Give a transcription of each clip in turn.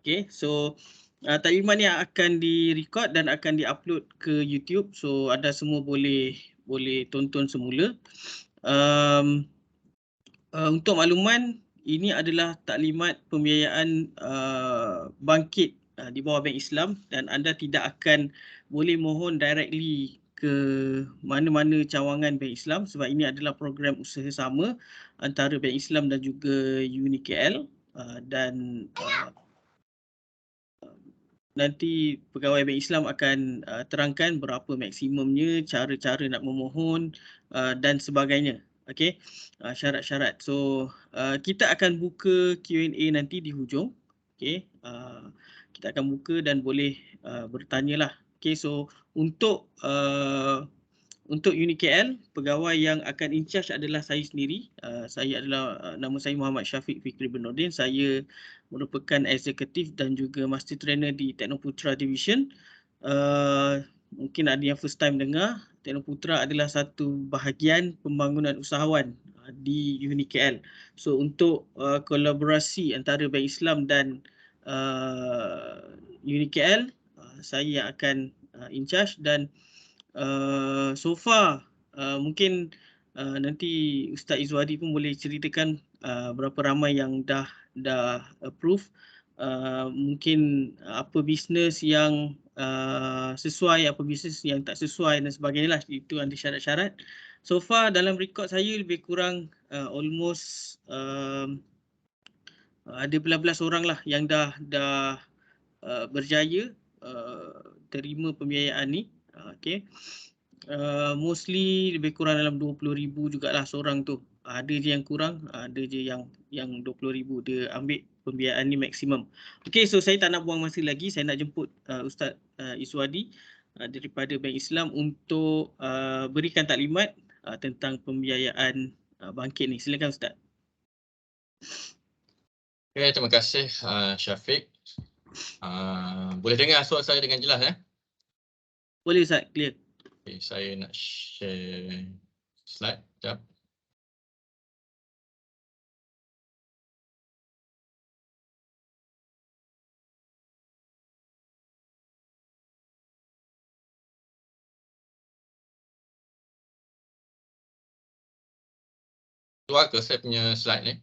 Okay, so taklimat ni akan direcord dan akan diupload ke YouTube. So anda semua boleh tonton semula. Untuk makluman, ini adalah taklimat pembiayaan bangkit di bawah Bank Islam, dan anda tidak akan boleh mohon directly ke mana-mana cawangan Bank Islam sebab ini adalah program usaha sama antara Bank Islam dan juga UniKL, dan nanti pegawai Bank Islam akan terangkan berapa maksimumnya, cara-cara nak memohon dan sebagainya. Okey, syarat-syarat. So kita akan buka Q&A nanti di hujung. Okey, kita akan buka dan boleh bertanyalah. Okey, so untuk UniKL, pegawai yang akan in charge adalah saya sendiri. Saya adalah, nama saya Muhammad Syafiq Fikri Bernordin. Saya merupakan eksekutif dan juga master trainer di Teknoputra Division. Mungkin ada yang first time dengar, Teknoputra adalah satu bahagian pembangunan usahawan di UniKL. So untuk kolaborasi antara Bank Islam dan UniKL, saya yang akan in charge, dan so far mungkin nanti Ustaz Izwadi pun boleh ceritakan berapa ramai yang dah approve. Mungkin apa bisnes yang sesuai, apa bisnes yang tak sesuai dan sebagainya lah. Itu ada syarat-syarat. So far dalam rekod saya lebih kurang almost ada belas-belas orang lah yang dah berjaya terima pembiayaan ni. Okay. Mostly lebih kurang dalam 20,000 jugalah seorang tu. Ada je yang kurang, ada je yang 20,000 dia ambil pembiayaan ni maksimum. Okey, so saya tak nak buang masa lagi. Saya nak jemput Ustaz Iswadi daripada Bank Islam untuk berikan taklimat tentang pembiayaan bangkit ni. Silakan Ustaz. Okay, terima kasih Syafiq. Boleh dengar suara saya dengan jelas Boleh Ustaz, clear. Okay, saya nak share slide sekejap. Keluar ke saya punya slide ni?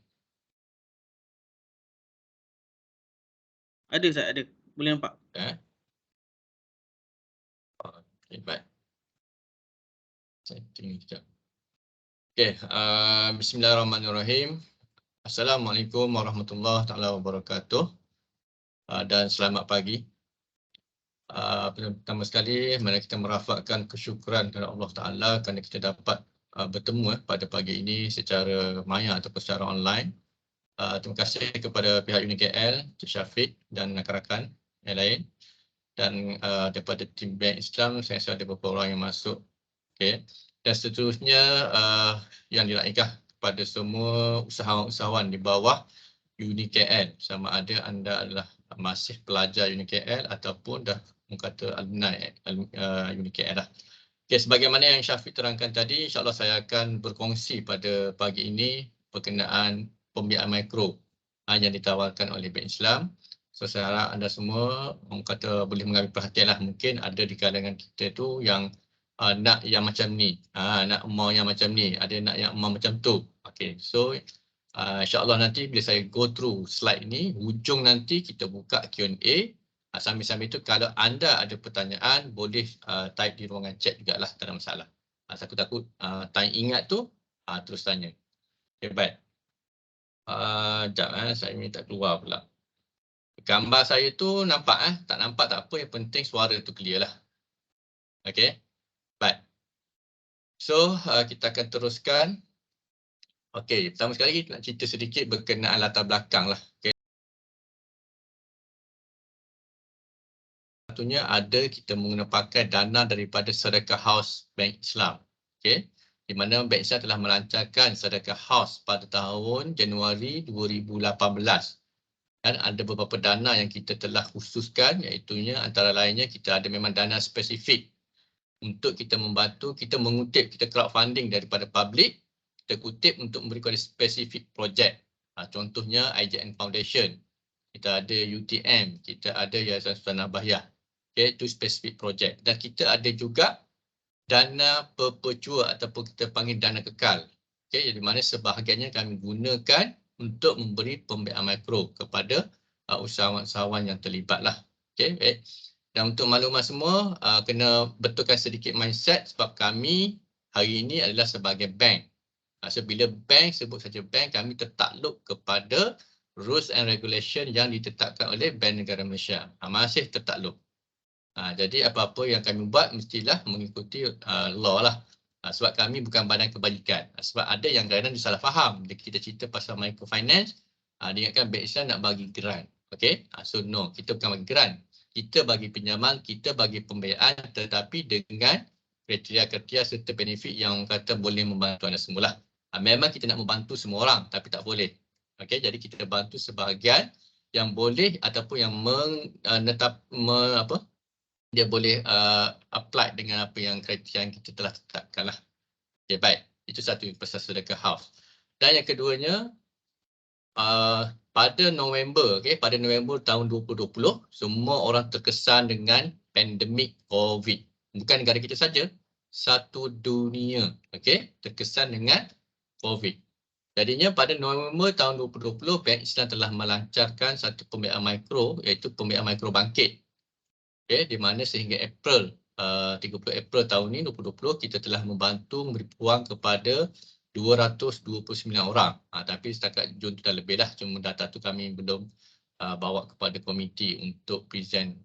Ada Ustaz, ada. Boleh nampak. Okay, baik. Setting sekejap. Okay, bismillahirrahmanirrahim. Assalamualaikum warahmatullahi taala wabarakatuh. Dan selamat pagi. Pertama sekali, mari kita merafakkan kesyukuran kepada Allah Taala kerana kita dapat bertemu pada pagi ini secara maya ataupun secara online. Terima kasih kepada pihak UniKL, Cik Syafiq dan rakan-rakan yang lain. Dan daripada tim Bank Islam, saya rasa ada beberapa orang yang masuk. Okay. Dan seterusnya yang diraikan kepada semua usahawan-usahawan di bawah UniKL, sama ada anda adalah masih pelajar UniKL ataupun dah kata alumni UniKL lah. Okay, sebagaimana yang Syafiq terangkan tadi, insyaAllah saya akan berkongsi pada pagi ini berkenaan pembiayaan mikro yang ditawarkan oleh Bank Islam. So saya harap anda semua kata boleh mengambil perhatian lah. Mungkin ada di kalangan kita tu yang nak yang macam ni, nak mau yang macam ni, ada nak yang mau macam tu. Okay, so insyaAllah nanti bila saya go through slide ni, hujung nanti kita buka Q&A. Sambil-sambil itu kalau anda ada pertanyaan boleh type di ruangan chat jugalah, tak ada masalah. Takut-takut tanya ingat tu terus tanya. Okay, baik. Sekejap saya ni tak keluar pula. Gambar saya tu nampak tak nampak tak apa, yang penting suara tu clear lah. Okay, baik. So kita akan teruskan. Okay, pertama sekali nak cerita sedikit berkenaan latar belakang lah. Okay. Satunya ada kita pakai dana daripada Sedekah Haus Bank Islam. Okay. Di mana Bank Islam telah melancarkan Sedekah Haus pada tahun Januari 2018. Dan ada beberapa dana yang kita telah khususkan, iaitu antara lainnya kita ada memang dana spesifik untuk kita membantu, kita mengutip, kita crowdfunding daripada public, kita kutip untuk memberi kepada spesifik projek. Contohnya IJN Foundation. kita ada UTM, kita ada Yayasan Sultan Bahiyah. Okay, itu spesifik projek. Dan kita ada juga dana perpetua ataupun kita panggil dana kekal. Okay, di mana sebahagiannya kami gunakan untuk memberi pembiayaan mikro kepada usahawan-usahawan yang terlibat lah. Okay, baik. Dan untuk maklumat semua, kena betulkan sedikit mindset sebab kami hari ini adalah sebagai bank. So, bila bank, sebut saja bank, kami tertakluk kepada rules and regulation yang ditetapkan oleh Bank Negara Malaysia. Masih tertakluk. Jadi apa-apa yang kami buat mestilah mengikuti law lah. Sebab kami bukan badan kebajikan. Sebab ada yang kadang-kadang disalah faham. Bila kita cerita pasal microfinance, dia ingatkan Bank Islam nak bagi grant. Okay? So no, kita bukan bagi grant. Kita bagi pinjaman, kita bagi pembiayaan tetapi dengan kriteria-kriteria serta benefit yang kata boleh membantu anda semula. Memang kita nak membantu semua orang tapi tak boleh. Okay? Jadi kita bantu sebahagian yang boleh ataupun yang dia boleh apply dengan apa yang kriteria yang kita telah tetapkan lah. Okay, baik. Itu satu pasal sedekah hauf. Dan yang keduanya, pada November tahun 2020, semua orang terkesan dengan pandemik COVID. Bukan negara kita saja, satu dunia, okay, terkesan dengan COVID. Jadinya pada November tahun 2020, Bank Islam telah melancarkan satu pembiayaan mikro, iaitu pembiayaan mikro bangkit. Okay, di mana sehingga 30 April tahun ini 2020 kita telah membantu memberi peluang kepada 229 orang. Tapi setakat Jun tu dah lebih lah, cuma data tu kami belum bawa kepada komiti untuk present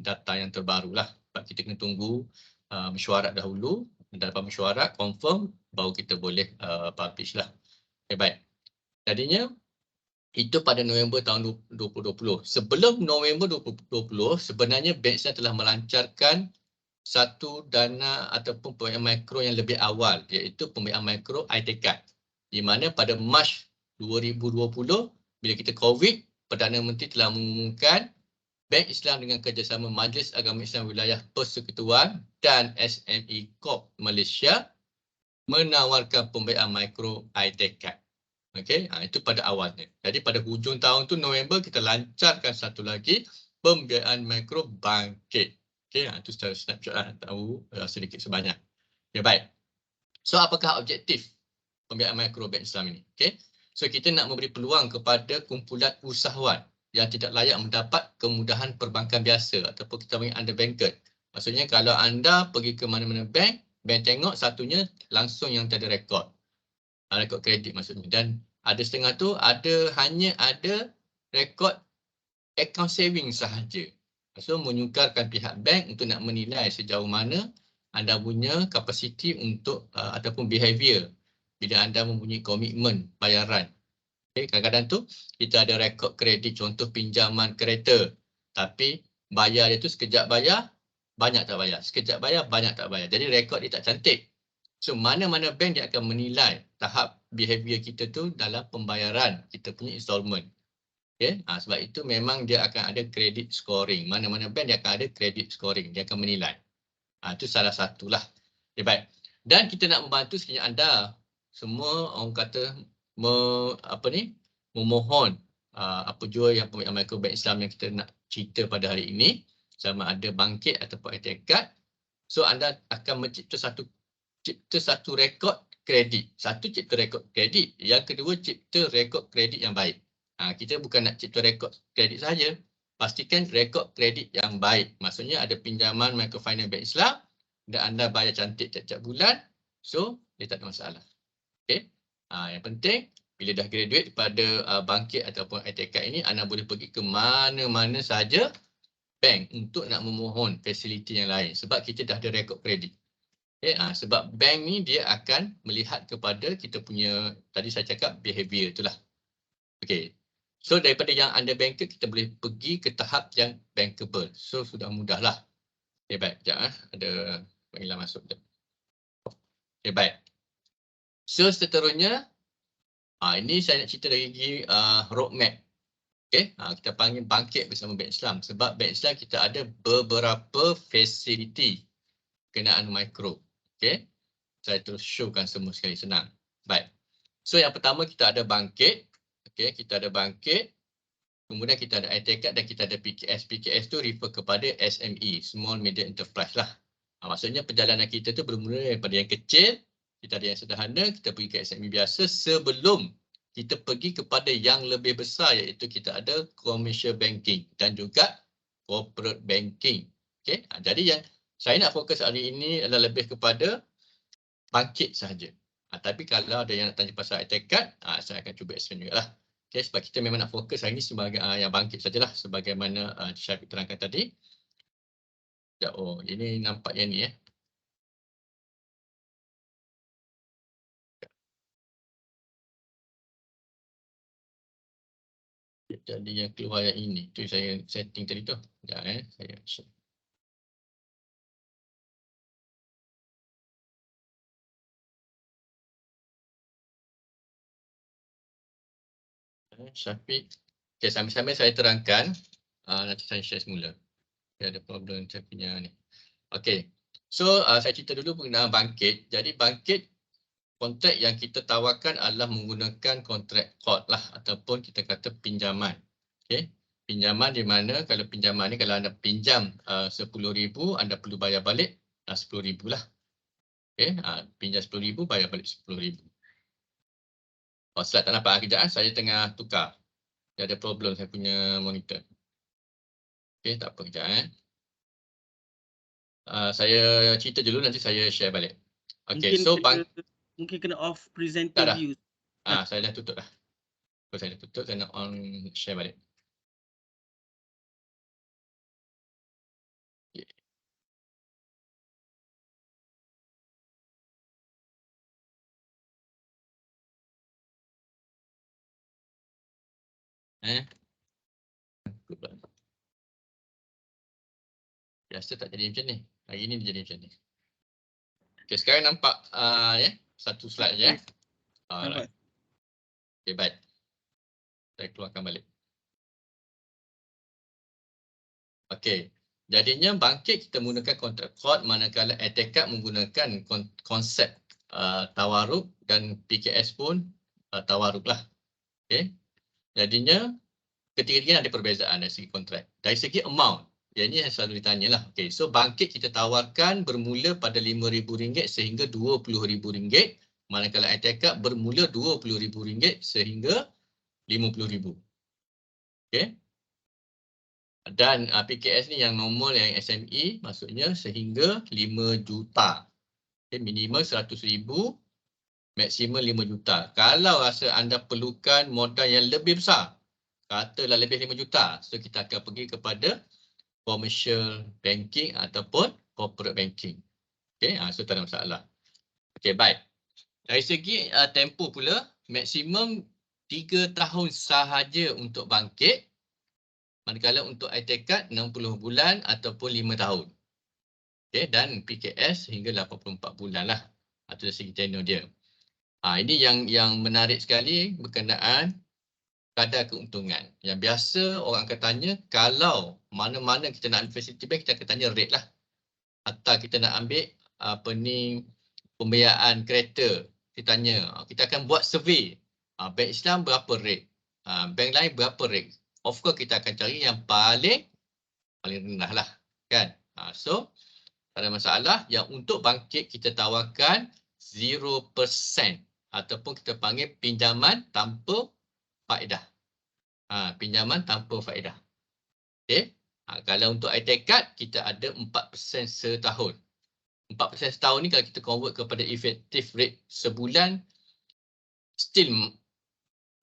data yang terbaru lah. Sebab kita kena tunggu mesyuarat dahulu, dalam mesyuarat confirm baru kita boleh publish lah. Okay, baik. Jadinya itu pada November tahun 2020. Sebelum November 2020, sebenarnya Bank Islam telah melancarkan satu dana ataupun pembiayaan mikro yang lebih awal, iaitu pembiayaan mikro iTakeCard. Di mana pada Mac 2020, bila kita COVID, Perdana Menteri telah mengumumkan Bank Islam dengan kerjasama Majlis Agama Islam Wilayah Persekutuan dan SME Corp Malaysia menawarkan pembiayaan mikro iTakeCard. Okey, itu pada awalnya. Jadi pada hujung tahun tu November kita lancarkan satu lagi pembiayaan mikro bangkit. Okey, itu secara snapshot lah, tahu sedikit sebanyak. Okay, baik. So apakah objektif pembiayaan mikro Bank Islam ini? Okey. So kita nak memberi peluang kepada kumpulan usahawan yang tidak layak mendapat kemudahan perbankan biasa ataupun kita panggil underbanked. Maksudnya kalau anda pergi ke mana-mana bank, bank tengok satunya langsung yang tiada rekod. Rekod kredit maksudnya, dan ada setengah tu hanya ada rekod account saving sahaja. So menyukarkan pihak bank untuk nak menilai sejauh mana anda punya kapasiti untuk ataupun behavior bila anda mempunyai komitmen bayaran. Okay, kadang-kadang tu kita ada rekod kredit, contoh pinjaman kereta, tapi bayar dia tu sekejap bayar, banyak tak bayar, sekejap bayar, banyak tak bayar. Jadi rekod dia tak cantik. So mana-mana bank dia akan menilai tahap behavior kita tu dalam pembayaran kita punya installment. Okay? Sebab itu memang dia akan ada credit scoring. Mana-mana bank dia akan ada credit scoring. Dia akan menilai. Itu salah satulah. Okay, baik. Dan kita nak membantu sekiranya anda semua orang kata memohon apa jua yang pembiayaan mikro Bank Islam yang kita nak cerita pada hari ini, sama ada bangkit ataupun iTakeCard. So anda akan mencipta satu rekod kredit. Satu, cipta rekod kredit. Yang kedua, cipta rekod kredit yang baik. Kita bukan nak cipta rekod kredit saja. Pastikan rekod kredit yang baik. Maksudnya ada pinjaman microfinance Bank Islam dan anda bayar cantik tiap-tiap bulan. So, dia tak ada masalah. Okay. Yang penting, bila dah graduate pada bangkit ataupun iTakeCard ini, anda boleh pergi ke mana-mana saja bank untuk nak memohon fasiliti yang lain. Sebab kita dah ada rekod kredit. Okay, sebab bank ni dia akan melihat kepada kita punya, tadi saya cakap behavior itulah. Okay. So daripada yang underbanked kita boleh pergi ke tahap yang bankable. So sudah mudahlah. Okay, baik. Sekejap ada panggilan masuk. Okay, baik. So seterusnya, ini saya nak cerita lagi roadmap. Okay, kita panggil bangkit bersama Bank Islam. Sebab Bank Islam kita ada beberapa fasiliti kenaan mikro. Okay, saya terus showkan semua sekali, senang. Baik. So yang pertama kita ada bangkit. Okay, kita ada bangkit. Kemudian kita ada iTakeCard dan kita ada PKS. PKS tu refer kepada SME, Small Medium Enterprise lah. Maksudnya perjalanan kita tu bermula daripada yang kecil, kita ada yang sederhana, kita pergi ke SME biasa sebelum kita pergi kepada yang lebih besar, iaitu kita ada commercial banking dan juga corporate banking. Okay? Jadi yang saya nak fokus hari ini adalah lebih kepada bangkit sahaja. Tapi kalau ada yang nak tanya pasal iTakeCard, saya akan cuba explain juga lah. Okay, sebab kita memang nak fokus hari ini sebagai yang bangkit sajalah sebagaimana Syafiq terangkan tadi. Oh, ini nampak yang ni . Jadi yang keluar yang ini, tu saya setting tadi tu. Sekejap saya share. Syafiq. Okay, sambil-sambil saya terangkan, nanti saya share semula. Okay, ada problem saya punya ni. Okay, so saya cerita dulu mengenai bangkit. Jadi bangkit, kontrak yang kita tawarkan adalah menggunakan kontrak qard lah ataupun kita kata pinjaman. Okay, pinjaman di mana kalau pinjaman ni kalau anda pinjam 10,000, anda perlu bayar balik 10,000 lah. Okay, pinjam 10,000, bayar balik 10,000. Slide tak nampak kejap, saya tengah tukar. Dia ada problem saya punya monitor. Okay, tak apa kejap saya cerita dulu, nanti saya share balik. Okay, mungkin kena off presenter tak dah. view. Saya dah tutup dah. Saya dah tutup, saya nak on share balik. Biasa tak jadi macam ni. Hari ni dia jadi macam ni. Okay, sekarang nampak satu slide je. Alright. Okay, baik. Saya keluarkan balik. Okay. Jadinya bangkit kita menggunakan kontrak qard, manakala iTakeCard menggunakan konsep tawaruk dan PKS pun tawaruk lah. Okay. Jadinya ketiga-tiga ada perbezaan dari segi kontrak. Dari segi amount, yang ini yang selalu ditanya lah. Okay. So bangkit kita tawarkan bermula pada RM5,000 sehingga RM20,000. Manakala iTakeCard bermula RM20,000 sehingga RM50,000. Okay. Dan PKS ni yang normal, yang SME, maksudnya sehingga 5 juta. Okay, minimum 100,000, maksimum 5 juta. Kalau rasa anda perlukan modal yang lebih besar, katalah lebih 5 juta, so kita akan pergi kepada commercial banking ataupun corporate banking. Okay, so tak ada masalah. Okay, baik. Dari segi tempoh pula, maksimum 3 tahun sahaja untuk bangkit. Manakala untuk iTakeCard 60 bulan ataupun 5 tahun. Okay, dan PKS hingga 84 bulan lah. Itu dari segi tenure dia. Ini yang menarik sekali berkenaan kadar keuntungan. Yang biasa orang akan tanya, kalau mana-mana kita nak ambil facility bank, kita akan tanya rate lah. Atau kita nak ambil pembiayaan kereta, kita tanya, kita akan buat survey. Bank Islam berapa rate? Bank lain berapa rate? Of course kita akan cari yang paling rendah lah, kan? So tak ada masalah. Yang untuk bangkit kita tawarkan 0% ataupun kita panggil pinjaman tanpa faedah. Pinjaman tanpa faedah. Okay. Kalau untuk iTakeCard kita ada 4% setahun. 4% setahun ni kalau kita convert kepada effective rate sebulan, still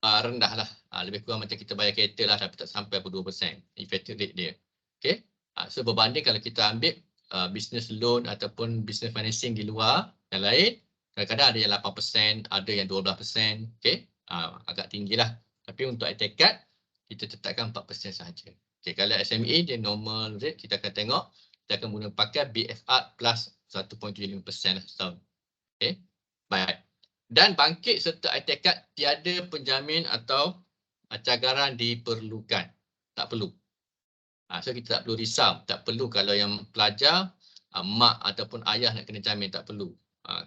rendah lah. Lebih kurang macam kita bayar kereta lah, tapi tak sampai 2% effective rate dia. Okay. So berbanding kalau kita ambil business loan ataupun business financing di luar yang lain, kadang-kadang ada yang 8%, ada yang 12%. Okay. Agak tinggi lah. Tapi untuk iTakeCard, kita tetapkan 4% sahaja. Okay. Kalau SME, dia normal rate, kita akan tengok, kita akan guna pakai BFR plus 1.75% lah setahun. Okay. Baik. Dan bangkit serta iTakeCard tiada penjamin atau cagaran diperlukan. Tak perlu. So kita tak perlu risau. Tak perlu kalau yang pelajar, mak ataupun ayah nak kena jamin, tak perlu.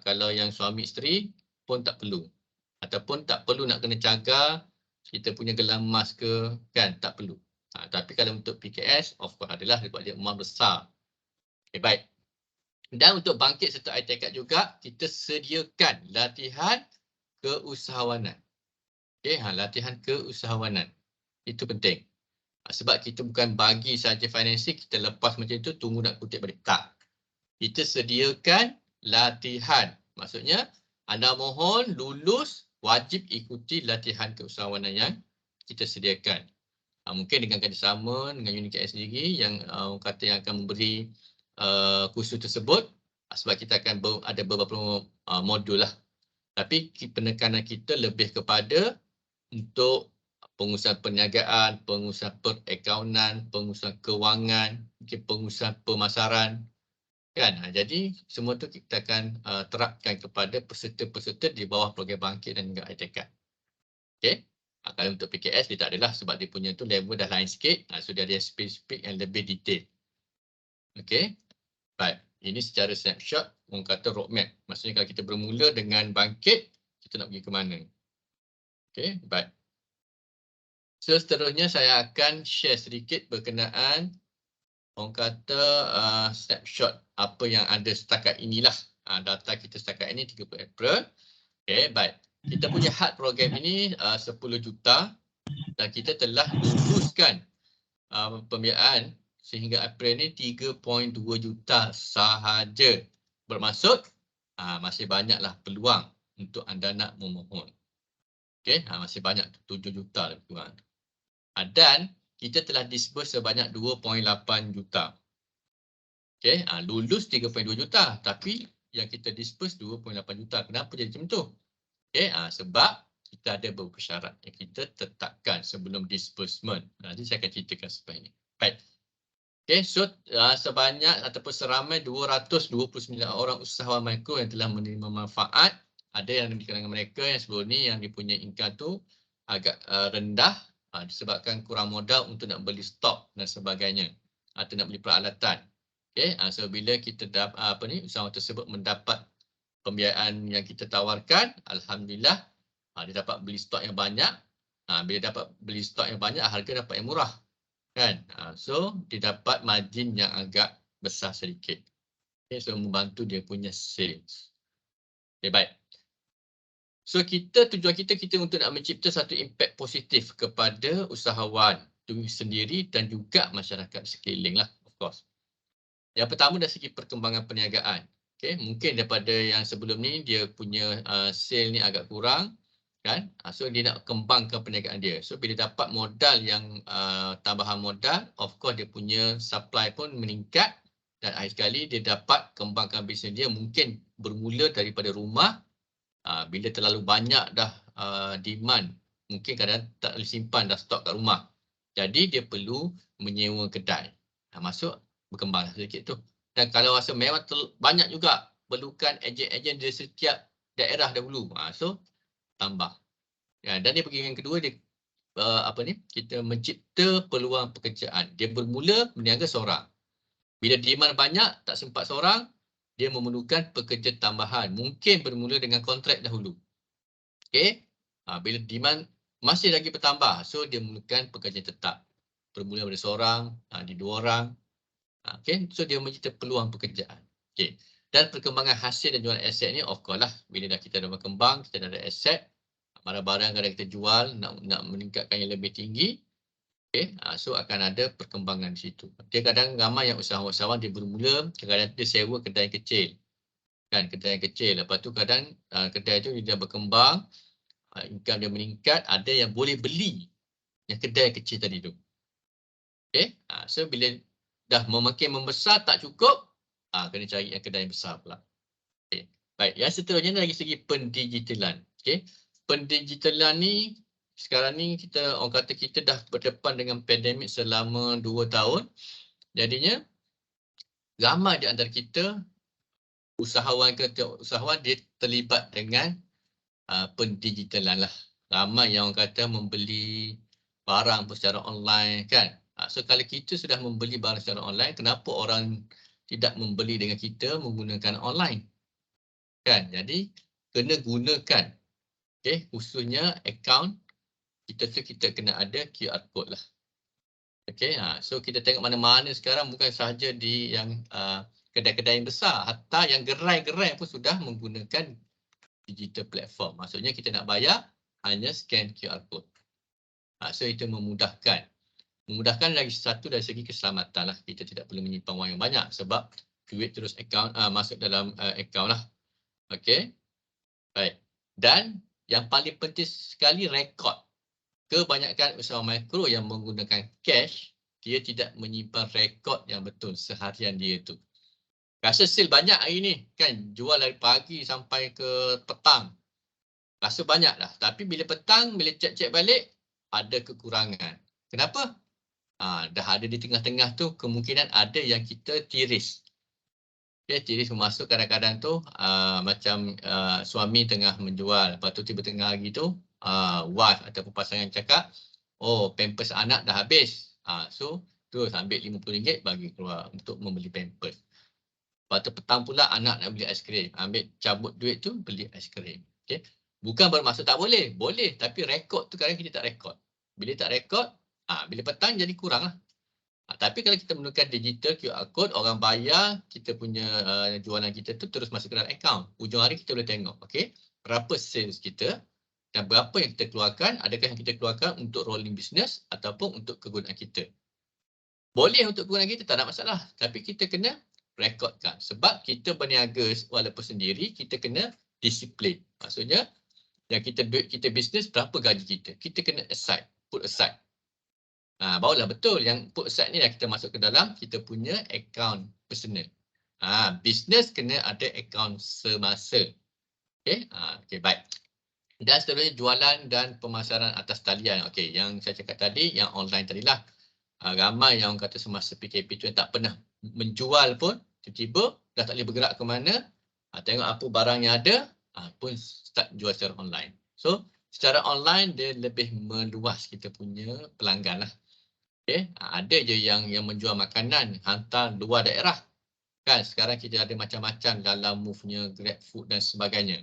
Kalau yang suami isteri pun tak perlu. Ataupun tak perlu nak kena jaga kita punya gelang emas ke, kan, tak perlu. Tapi kalau untuk PKS, of course adalah sebab dia emas besar. Okay, baik. Dan untuk bangkit serta iTakat juga, kita sediakan latihan keusahawanan. Okay, latihan keusahawanan. Itu penting. Sebab kita bukan bagi saja financing, kita lepas macam itu, tunggu nak kutip balik. Tak. Kita sediakan latihan. Maksudnya, anda mohon lulus, wajib ikuti latihan keusahawanan yang kita sediakan. Mungkin dengan kerjasama dengan UniKL sendiri yang kata yang akan memberi kursus tersebut, sebab kita akan ada beberapa modul lah. Tapi penekanan kita lebih kepada untuk pengusaha perniagaan, pengusaha perakaunan, pengusaha kewangan, pengusaha pemasaran. Kan? Jadi semua tu kita akan terapkan kepada peserta-peserta di bawah program bangkit dan juga iTakat. Okey. Kalau untuk PKS dia tak adalah sebab dia punya tu level dah lain sikit. So dia ada spesifik yang lebih detail. Okey. Baik. Ini secara snapshot orang kata roadmap. Maksudnya kalau kita bermula dengan bangkit, kita nak pergi ke mana. Okey. Baik. So seterusnya saya akan share sedikit berkenaan orang kata snapshot apa yang ada setakat inilah. Data kita setakat ini 30 April. Okey. Baik. Kita punya had program ini 10 juta dan kita telah luluskan pembiayaan sehingga April ni 3.2 juta sahaja. Bermaksud masih banyaklah peluang untuk anda nak memohon. Okey, masih banyak 7 juta lebih kurang. Dan kita telah disburse sebanyak 2.8 juta. Okey, lulus 3.2 juta tapi yang kita disburse 2.8 juta. Kenapa jadi macam tu? Okay, sebab kita ada beberapa syarat yang kita tetapkan sebelum disbursement. Nanti saya akan ceritakan sebab ini. Baik. Okay, so sebanyak ataupun seramai 229 orang usahawan mikro yang telah menerima manfaat. Ada yang di kalangan mereka yang sebelum ni yang dipunyai income tu agak rendah disebabkan kurang modal untuk nak beli stok dan sebagainya atau nak beli peralatan. Okay, so bila kita usahawan tersebut mendapat pembiayaan yang kita tawarkan, alhamdulillah dia dapat beli stok yang banyak. Bila dapat beli stok yang banyak, harga dapat yang murah. Kan? So dia dapat margin yang agak besar sedikit. Okay, so membantu dia punya sales. Okay, baik. So tujuan kita untuk nak mencipta satu impact positif kepada usahawan itu sendiri dan juga masyarakat sekeliling lah, of course. Yang pertama dari segi perkembangan perniagaan. Okay, mungkin daripada yang sebelum ni dia punya sale ni agak kurang, kan? So dia nak kembangkan perniagaan dia. So bila dapat modal yang tambahan modal, of course dia punya supply pun meningkat dan akhir sekali dia dapat kembangkan bisnes dia. Mungkin bermula daripada rumah. Bila terlalu banyak dah demand, mungkin kadang tak boleh simpan dah stok kat rumah. Jadi dia perlu menyewa kedai. Masuk berkembang sedikit tu. Dan kalau rasa memang banyak juga perlukan ejen-ejen di setiap daerah dahulu. So tambah. Dan dia pergi yang kedua dia kita mencipta peluang pekerjaan. Dia bermula berniaga seorang. Bila demand banyak tak sempat seorang, dia memerlukan pekerja tambahan. Mungkin bermula dengan kontrak dahulu. Okey. Bila demand masih lagi bertambah, so dia memerlukan pekerja tetap. Bermula dari seorang, di 2 orang. Okay, so dia mencipta peluang pekerjaan. Okay. Dan perkembangan hasil dan jualan aset ni of course lah, bila dah kita dah berkembang, kita dah ada aset, barang-barang yang kita jual nak meningkatkan yang lebih tinggi. Okay, so akan ada perkembangan di situ. Dia kadang ramai yang usahawan dia bermula, kadang dia sewa kedai kecil. Kan, kedai kecil. Lepas tu kadang kedai tu dia berkembang, income dia meningkat, ada yang boleh beli yang kedai kecil tadi tu. Okay, so bila dah makin membesar tak cukup, kena cari yang kedai yang besar pula. Okay. Baik, yang seterusnya dari segi pendigitalan. Okay. Pendigitalan ni sekarang ni orang kata kita dah berdepan dengan pandemik selama 2 tahun. Jadinya ramai di antara kita usahawan dia terlibat dengan pendigitalan lah. Ramai yang orang kata membeli barang secara online kan. So kalau kita sudah membeli barang secara online, kenapa orang tidak membeli dengan kita menggunakan online? Kan? Jadi kena gunakan khususnya akaun kita kena ada QR code lah. Okey, so kita tengok mana-mana sekarang bukan sahaja di yang kedai-kedai yang besar, hatta yang gerai-gerai pun sudah menggunakan digital platform. Maksudnya kita nak bayar hanya scan QR code. So itu memudahkan. Memudahkan lagi satu dari segi keselamatan lah. Kita tidak perlu menyimpan wang yang banyak sebab duit terus masuk dalam akaun lah. Okey. Baik. Dan yang paling penting sekali rekod. Kebanyakan usaha mikro yang menggunakan cash, dia tidak menyimpan rekod yang betul seharian dia tu. Rasa sale banyak hari ni kan, jual dari pagi sampai ke petang. Rasa banyak dah. Tapi bila petang, bila cek-cek balik, ada kekurangan. Kenapa? Dah ada di tengah-tengah tu, kemungkinan ada yang kita tiris. Okay, tiris masuk kadang-kadang tu macam suami tengah menjual. Lepas tu tiba tengah hari tu, wife ataupun pasangan cakap, oh pampers anak dah habis. So terus ambil RM50 bagi keluar untuk membeli pampers. Lepas tu petang pula anak nak beli aiskrim. Ambil cabut duit tu beli aiskrim. Okay. Bukan bermaksud tak boleh. Boleh. Tapi rekod tu kadang kita tak rekod. Bila tak rekod, bila petang jadi kurang lah. Tapi kalau kita menggunakan digital QR code, orang bayar, kita punya jualan kita tu terus masuk ke dalam akaun. Ujung hari kita boleh tengok, okay, berapa sales kita dan berapa yang kita keluarkan, adakah yang kita keluarkan untuk rolling business ataupun untuk kegunaan kita. Boleh untuk kegunaan kita, tak ada masalah. Tapi kita kena rekodkan. Sebab kita berniaga walaupun sendiri, kita kena disiplin. Maksudnya, yang kita duit kita bisnes, berapa gaji kita. Kita kena aside, put aside. Barulah betul yang put aside ni dah kita masuk ke dalam kita punya akaun personal. Business kena ada akaun semasa. Okey, okey, baik. Dan seterusnya jualan dan pemasaran atas talian. Okey, yang saya cakap tadi, yang online tadilah. Ramai yang kata semasa PKP tu yang tak pernah menjual pun, tiba-tiba dah tak boleh bergerak ke mana, tengok apa barang yang ada, pun start jual secara online. So, secara online dia lebih meluas kita punya pelanggan lah. Okay. Ada je yang menjual makanan hantar luar daerah. Kan sekarang kita ada macam-macam dalam move-nya GrabFood dan sebagainya.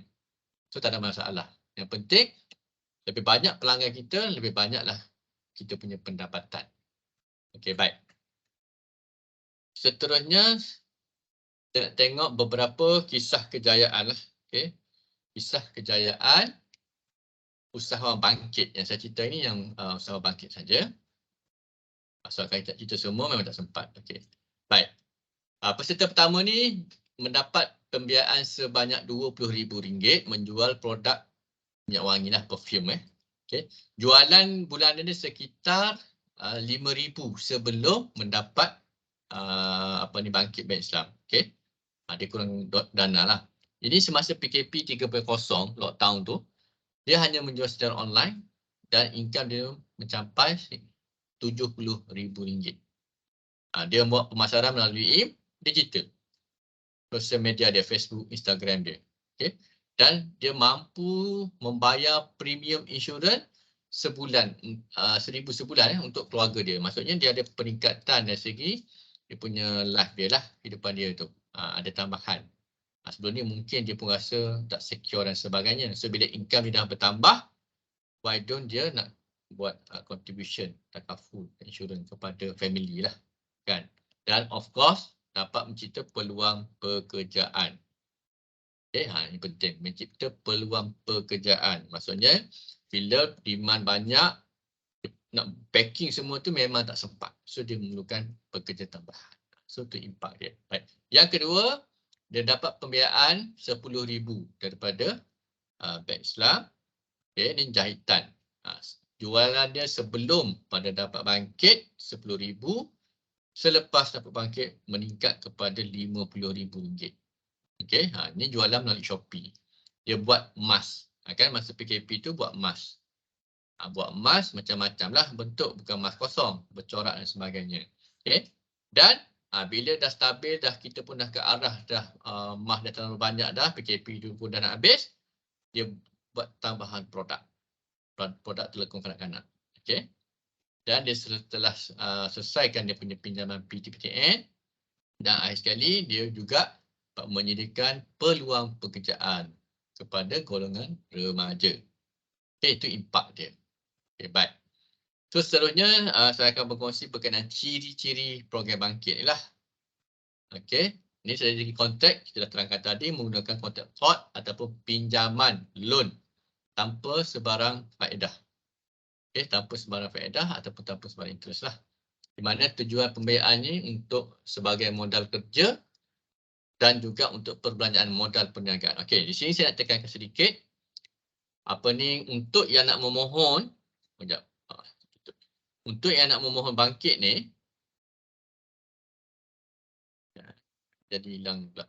So tak ada masalah. Yang penting lebih banyak pelanggan kita, lebih banyaklah kita punya pendapatan. Okey, baik. Seterusnya kita nak tengok beberapa kisah kejayaan lah. Okey. Kisah kejayaan usahawan bangkit. Yang saya cerita ini yang usahawan bangkit saja. Asalkan tak cerita semua memang tak sempat. Okey. Baik. Peserta pertama ni mendapat pembiayaan sebanyak RM20,000 menjual produk minyak wangi lah, perfume. Okay. Jualan bulanan ni sekitar RM5,000 sebelum mendapat bangkit Bank Islam. Okay. Dia kurang dana lah. Jadi semasa PKP 3.0 lockdown tu, dia hanya menjual secara online dan income dia mencapai RM70,000. Dia buat pemasaran melalui digital. Sosial media dia, Facebook, Instagram dia. Okay. Dan dia mampu membayar premium insurans sebulan, RM1,000 sebulan untuk keluarga dia. Maksudnya dia ada peningkatan dari segi dia punya life dia lah, kehidupan dia tu. Ada tambahan. Sebelum ni mungkin dia pun rasa tak secure dan sebagainya. So bila income dia dah bertambah, why don't dia nak buat contribution takaful insurans kepada family lah. Kan? Dan of course dapat mencipta peluang pekerjaan. Okay, ini penting, mencipta peluang pekerjaan. Maksudnya bila demand banyak, nak packing semua tu memang tak sempat. So dia memerlukan pekerja tambahan. So tu impak dia. Baik. Yang kedua, dia dapat pembiayaan RM10,000 daripada Bank Islam. Okay, ini jahitan. Jualan dia sebelum pada dapat bangkit RM10,000. Selepas dapat bangkit meningkat kepada RM50,000. Okey, ini jualan melalui Shopee. Dia buat emas. Kan masa PKP tu buat emas. Buat emas macam-macam lah bentuk, bukan emas kosong, bercorak dan sebagainya. Okey. Dan bila dah stabil, dah kita pun dah ke arah dah emas dah terlalu banyak dah, PKP tu pun dah nak habis, dia buat tambahan produk. Produk telekung kanak-kanak. Okey. Dan dia setelah selesaikan dia punya pinjaman PTPTN, dan akhir sekali dia juga menyediakan peluang pekerjaan kepada golongan remaja. Okay, itu impak dia. Okay, baik. So seterusnya saya akan berkongsi berkenaan ciri-ciri program bangkit ni lah. Okey, ini saya jadi kontrak, kita dah terangkan tadi menggunakan kontrak hot ataupun pinjaman loan tanpa sebarang faedah. Okey, tanpa sebarang faedah ataupun tanpa sebarang interest lah. Di mana tujuan pembiayaan ini untuk sebagai modal kerja dan juga untuk perbelanjaan modal perniagaan. Okey, di sini saya nak tekankan sedikit. Apa ni, untuk yang nak memohon, sekejap. Untuk yang nak memohon bangkit ni, jadi hilang pula.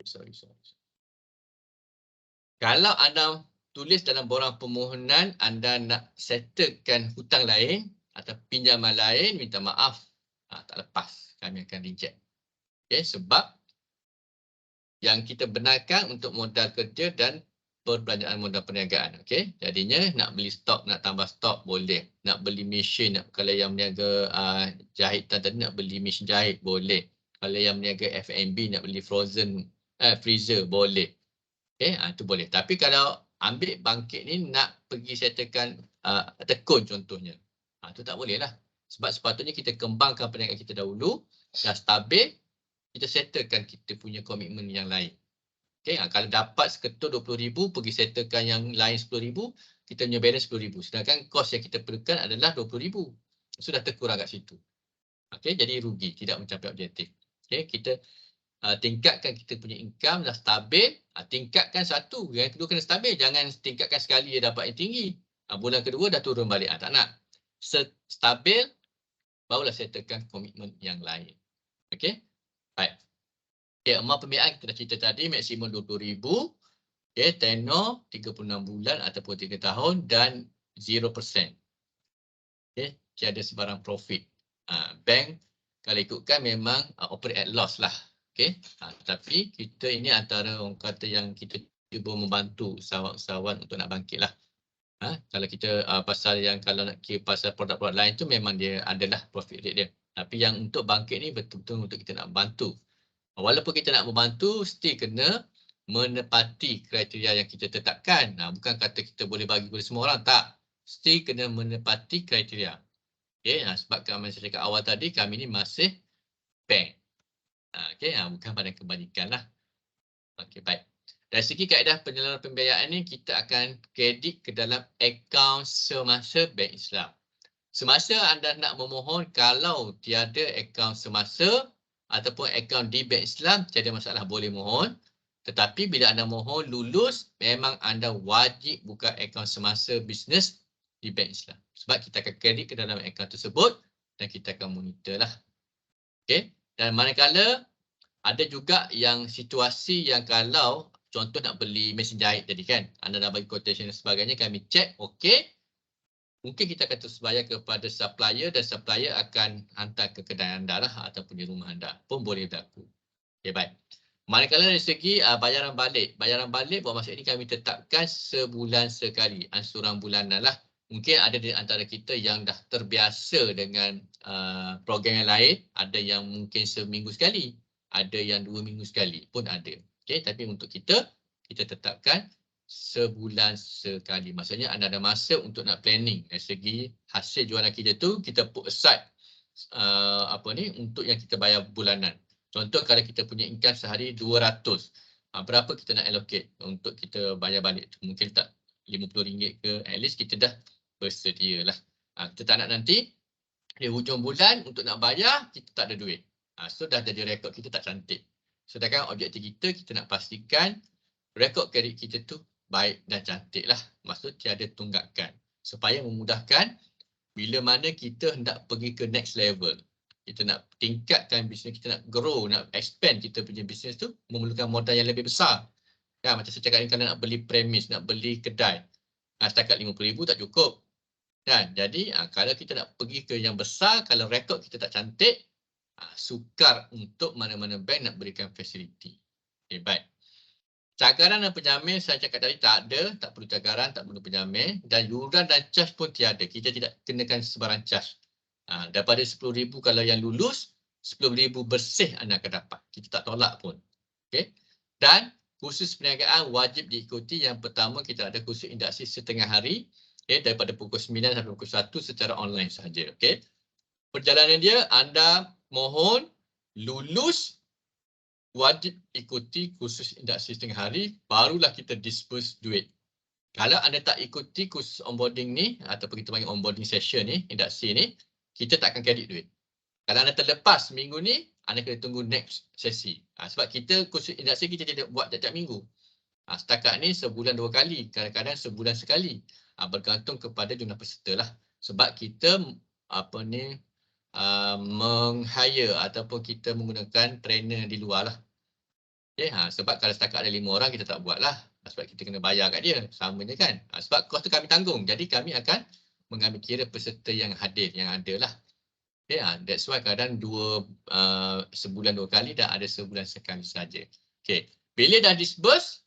Sorry. Kalau anda tulis dalam borang permohonan anda nak settlekan hutang lain atau pinjaman lain, minta maaf, tak lepas. Kami akan reject. Okay, sebab yang kita benarkan untuk modal kerja dan perbelanjaan modal perniagaan. Okay, jadinya nak beli stok, nak tambah stok boleh. Nak beli mesin, kalau yang berniaga jahitan tadi nak beli mesin jahit boleh. Kalau yang berniaga F&B nak beli freezer boleh. Okay, itu boleh. Tapi kalau ambil bangkit ni nak pergi settlekan tekun contohnya, itu tak boleh lah. Sebab sepatutnya kita kembangkan perniagaan kita dahulu, dah stabil, kita settlekan kita punya komitmen yang lain. Okay, kalau dapat seketul 20,000, pergi settlekan yang lain 10,000, kita punya balance 10,000. Sedangkan kos yang kita perlukan adalah 20,000. Sudah terkurang kat situ. Okay, jadi rugi, tidak mencapai objektif. Okay, kita tingkatkan kita punya income, dah stabil, tingkatkan satu, yang kedua kena stabil, jangan tingkatkan sekali dia dapat yang tinggi, bulan kedua dah turun balik, tak nak. Stabil, barulah settlekan komitmen yang lain. Okey, baik. Okay, amal pembiayaan kita dah cerita tadi, maksimum 20,000, okay, tenor 36 bulan ataupun 3 tahun dan 0%. Okay, tiada sebarang profit. Bank kalau ikutkan memang operate at loss lah. Okay, tapi kita ini antara orang kata yang kita cuba membantu usahawan untuk nak bangkit lah. Kalau kita pasal yang kalau nak kira pasal produk-produk lain tu memang dia adalah profit rate dia. Tapi yang untuk bangkit ni betul-betul untuk kita nak bantu. Walaupun kita nak membantu, still kena menepati kriteria yang kita tetapkan. Bukan kata kita boleh bagi kepada semua orang, tak. Still kena menepati kriteria. Okay, sebab kami saya cakap awal tadi, kami ni masih bank. Okay, bukan pada kebajikan lah. Okay, baik. Dari segi kaedah penyaluran pembiayaan ni, kita akan kredit ke dalam akaun semasa Bank Islam. Semasa anda nak memohon, kalau tiada akaun semasa ataupun akaun di Bank Islam, tiada masalah, boleh mohon. Tetapi bila anda mohon lulus, memang anda wajib buka akaun semasa bisnes di Bank Islam. Sebab kita akan kredit ke dalam akaun tersebut dan kita akan monitor lah. Okay. Dan manakala ada juga yang situasi yang kalau contoh nak beli mesin jahit tadi kan, anda dah bagi quotation dan sebagainya, kami check, okey. Mungkin kita akan terus bayar kepada supplier dan supplier akan hantar ke kedai anda lah ataupun di rumah anda pun boleh berlaku. Okay, baik. Manakala dari segi bayaran balik buat masa ini kami tetapkan sebulan sekali, ansuran bulanan lah. Mungkin ada di antara kita yang dah terbiasa dengan program yang lain, ada yang mungkin seminggu sekali, ada yang 2 minggu sekali pun ada. Okay, tapi untuk kita tetapkan sebulan sekali. Maksudnya anda ada masa untuk nak planning dari segi hasil jualan kita tu, kita put aside untuk yang kita bayar bulanan. Contoh kalau kita punya income sehari 200, berapa kita nak allocate untuk kita bayar balik tu? Mungkin tak RM50 ke, at least kita dah bersedia lah. Kita tak nak nanti di hujung bulan untuk nak bayar, kita tak ada duit. So dah jadi rekod kita tak cantik. Sedangkan objektif kita nak pastikan rekod kredit kita tu baik dan cantik lah. Maksud tiada tunggakan. Supaya memudahkan bila mana kita hendak pergi ke next level. Kita nak tingkatkan bisnes, kita nak grow, nak expand kita punya bisnes tu, memerlukan modal yang lebih besar. Kan, macam saya cakap ni, kalau nak beli premis, nak beli kedai, setakat RM50,000 tak cukup. Kan? Jadi kalau kita nak pergi ke yang besar, kalau rekod kita tak cantik, sukar untuk mana-mana bank nak berikan fasiliti. Okay, baik. Cagaran dan penjamin saya cakap tadi tak ada, tak perlu cagaran, tak perlu penjamin, dan yuran dan charge pun tiada. Kita tidak kenakan sebarang charge. Daripada RM10,000 kalau yang lulus, RM10,000 bersih anda akan dapat. Kita tak tolak pun. Okay. Dan kursus perniagaan wajib diikuti. Yang pertama, kita ada kursus induksi setengah hari, daripada pukul 9 sampai pukul 1 secara online sahaja. Perjalanan dia, anda mohon lulus, wajib ikuti kursus induksi setengah hari, barulah kita disperse duit. Kalau anda tak ikuti kursus onboarding ni, ataupun kita panggil onboarding session ni, induksi ni, kita tak akan kredit duit. Kalau anda terlepas minggu ni, anda kena tunggu next sesi. Sebab kita kursus induksi kita tidak buat tiap-tiap minggu. Setakat ni sebulan 2 kali, kadang-kadang sebulan sekali. Bergantung kepada jumlah peserta lah. Sebab kita meng-hire ataupun kita menggunakan trainer di luar lah. Sebab kalau setakat ada 5 orang, kita tak buat lah. Sebab kita kena bayar kat dia. Sama je kan. Sebab kos tu kami tanggung. Jadi kami akan mengambil kira peserta yang hadir, yang ada lah. That's why kadang sebulan 2 kali dan ada sebulan sekali saja. Bila dah disburse,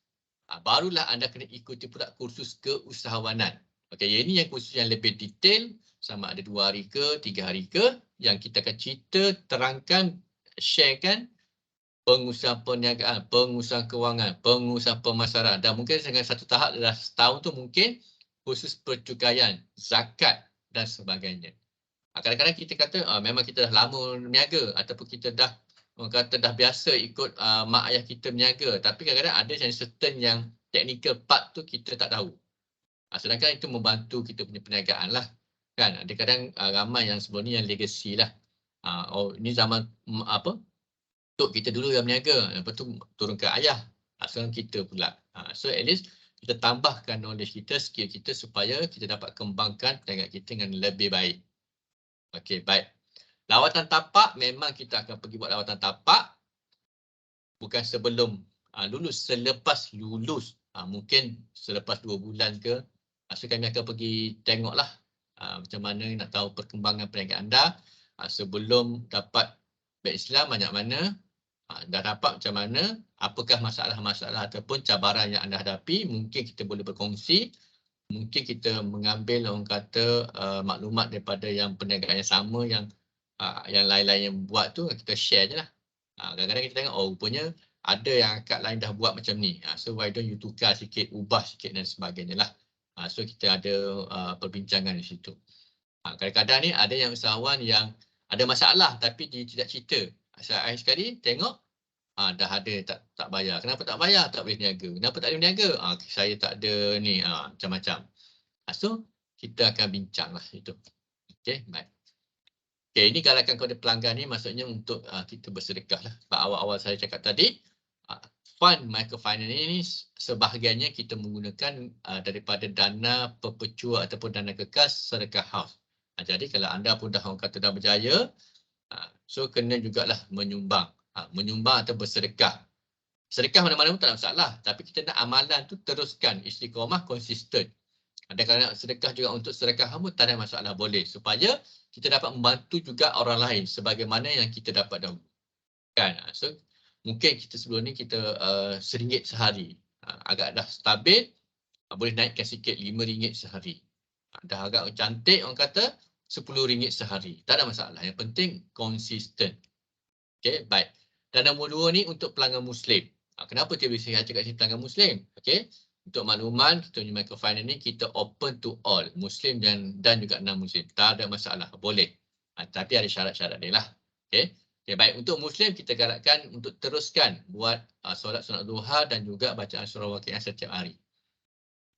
barulah anda kena ikuti pula kursus keusahawanan. Ini yang kursus yang lebih detail, sama ada 2 hari ke 3 hari ke, yang kita akan cerita, terangkan, sharekan pengusaha perniagaan, pengusaha kewangan, pengusaha pemasaran, dan mungkin dengan satu tahap dah setahun tu mungkin kursus percukaian, zakat dan sebagainya. Kadang-kadang kita kata memang kita dah lama berniaga ataupun kita dah biasa ikut mak ayah kita berniaga, tapi kadang-kadang ada yang certain yang technical part tu kita tak tahu. Sedangkan itu membantu kita punya perniagaan lah. Kan? Ada kadang ramai yang sebelum ni yang legacy lah. Ini zaman tok kita dulu yang berniaga, lepas tu turun ke ayah. Sekarang kita pula. So at least kita tambahkan knowledge kita, skill kita supaya kita dapat kembangkan perniagaan kita dengan lebih baik. Baik. Lawatan tapak, memang kita akan pergi buat lawatan tapak. Bukan sebelum lulus, selepas lulus. Mungkin selepas 2 bulan ke. So kami akan pergi tengoklah macam mana nak tahu perkembangan perniagaan anda. Sebelum dapat bank Islam banyak mana. Dah dapat macam mana. Apakah masalah-masalah ataupun cabaran yang anda hadapi. Mungkin kita boleh berkongsi. Mungkin kita mengambil orang kata maklumat daripada yang perniagaan yang sama yang lain-lain yang buat tu, kita share je lah. Kadang-kadang kita tengok, rupanya ada yang akak lain dah buat macam ni. So why don't you tukar sikit, ubah sikit dan sebagainya lah. So kita ada perbincangan di situ. Kadang-kadang ni ada yang usahawan yang ada masalah tapi dia tidak cerita. Akhir sekali tengok dah ada tak bayar. Kenapa tak bayar? Tak boleh niaga. Kenapa tak boleh niaga? Saya tak ada ni, macam-macam. So kita akan bincang lah itu. Baik. Ini galakkan kepada pelanggan ni maksudnya untuk kita bersedekah lah. Sebab awal-awal saya cakap tadi, fund microfinance ini sebahagiannya kita menggunakan daripada dana perpetua ataupun dana kekas sedekah house. Jadi kalau anda pun dah orang kata dah berjaya, so kena jugalah menyumbang. Menyumbang atau bersedekah. Sedekah mana-mana pun tak ada masalah. Tapi kita nak amalan tu teruskan, istiqomah, konsisten. Ada kadang sedekah juga untuk sedekah pun tak ada masalah, boleh. Supaya kita dapat membantu juga orang lain sebagaimana yang kita dapat dahulu. Kan? So mungkin kita sebelum ni kita RM1 sehari. Agak dah stabil, boleh naikkan sikit RM5 sehari. Dah agak cantik orang kata RM10 sehari. Tak ada masalah. Yang penting konsisten. Baik. Dan nombor 2 ni untuk pelanggan Muslim. Kenapa saya bisa cakap sini pelanggan Muslim? Untuk makluman, kita punya microfinance ni kita open to all. Muslim dan juga non-Muslim. Tak ada masalah. Boleh. Tapi ada syarat-syarat dia lah. Baik. Untuk Muslim, kita galakkan untuk teruskan buat solat sunat duha dan juga bacaan surah Waqiah setiap hari.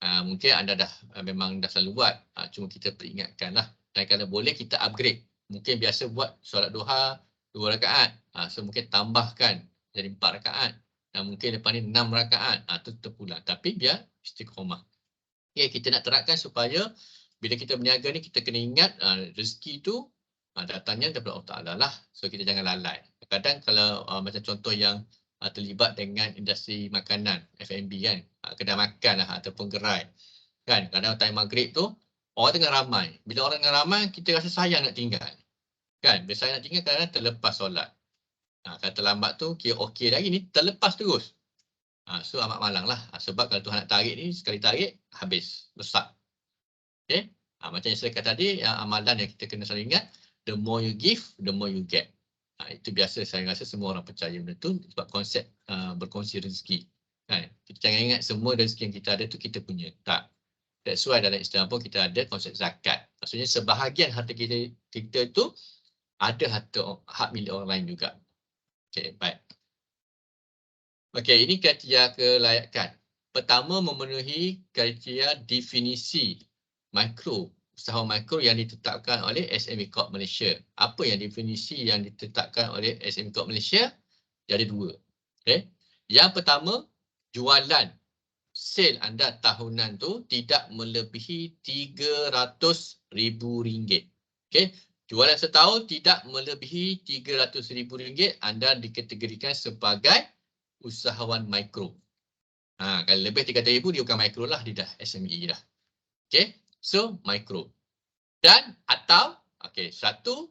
Mungkin anda memang dah selalu buat. Cuma kita peringatkan lah. Dan kalau boleh, kita upgrade. Mungkin biasa buat solat duha 2 rakaat. So mungkin tambahkan jadi 4 rakaat. Dan mungkin lepas ni 6 rakaat. Itu terpulang. Tapi biar istiqomah. Kita nak terapkan supaya bila kita berniaga ni kita kena ingat rezeki tu datangnya daripada Allah Ta'ala lah. So kita jangan lalai. Kadang kalau macam contoh yang terlibat dengan industri makanan, F&B kan. Kedai makan lah ataupun gerai. Kan kadang time maghrib tu orang tengah ramai. Bila orang tengah ramai kita rasa sayang nak tinggal. Kan, biasanya nak tinggal kadang-kadang terlepas solat. Kalau terlambat tu, kira okey lagi ni, terlepas terus. So amat malang lah. Sebab kalau Tuhan nak tarik ni, sekali tarik, habis. Besar. Macam yang saya kata tadi, amalan yang kita kena selalu ingat, the more you give, the more you get. Itu biasa saya rasa semua orang percaya benda tu, sebab konsep berkongsi rezeki. Kan? Kita jangan ingat semua rezeki yang kita ada tu kita punya. Tak. That's why dalam Islam pun kita ada konsep zakat. Maksudnya sebahagian harta kita tu ada hak milik orang lain juga. Okey, baik. Okey, ini kriteria kelayakan. Pertama, memenuhi kriteria definisi mikro, usaha mikro yang ditetapkan oleh SME Corp Malaysia. Apa yang definisi yang ditetapkan oleh SME Corp Malaysia? Jadi dua. Okey. Yang pertama, jualan sale anda tahunan tu tidak melebihi RM300,000. Okey. Jualan setahun tidak melebihi RM300,000, anda dikategorikan sebagai usahawan mikro. Kalau lebih RM300,000 dia bukan mikro lah, dia dah SME dah. Okey. So mikro. Dan atau satu,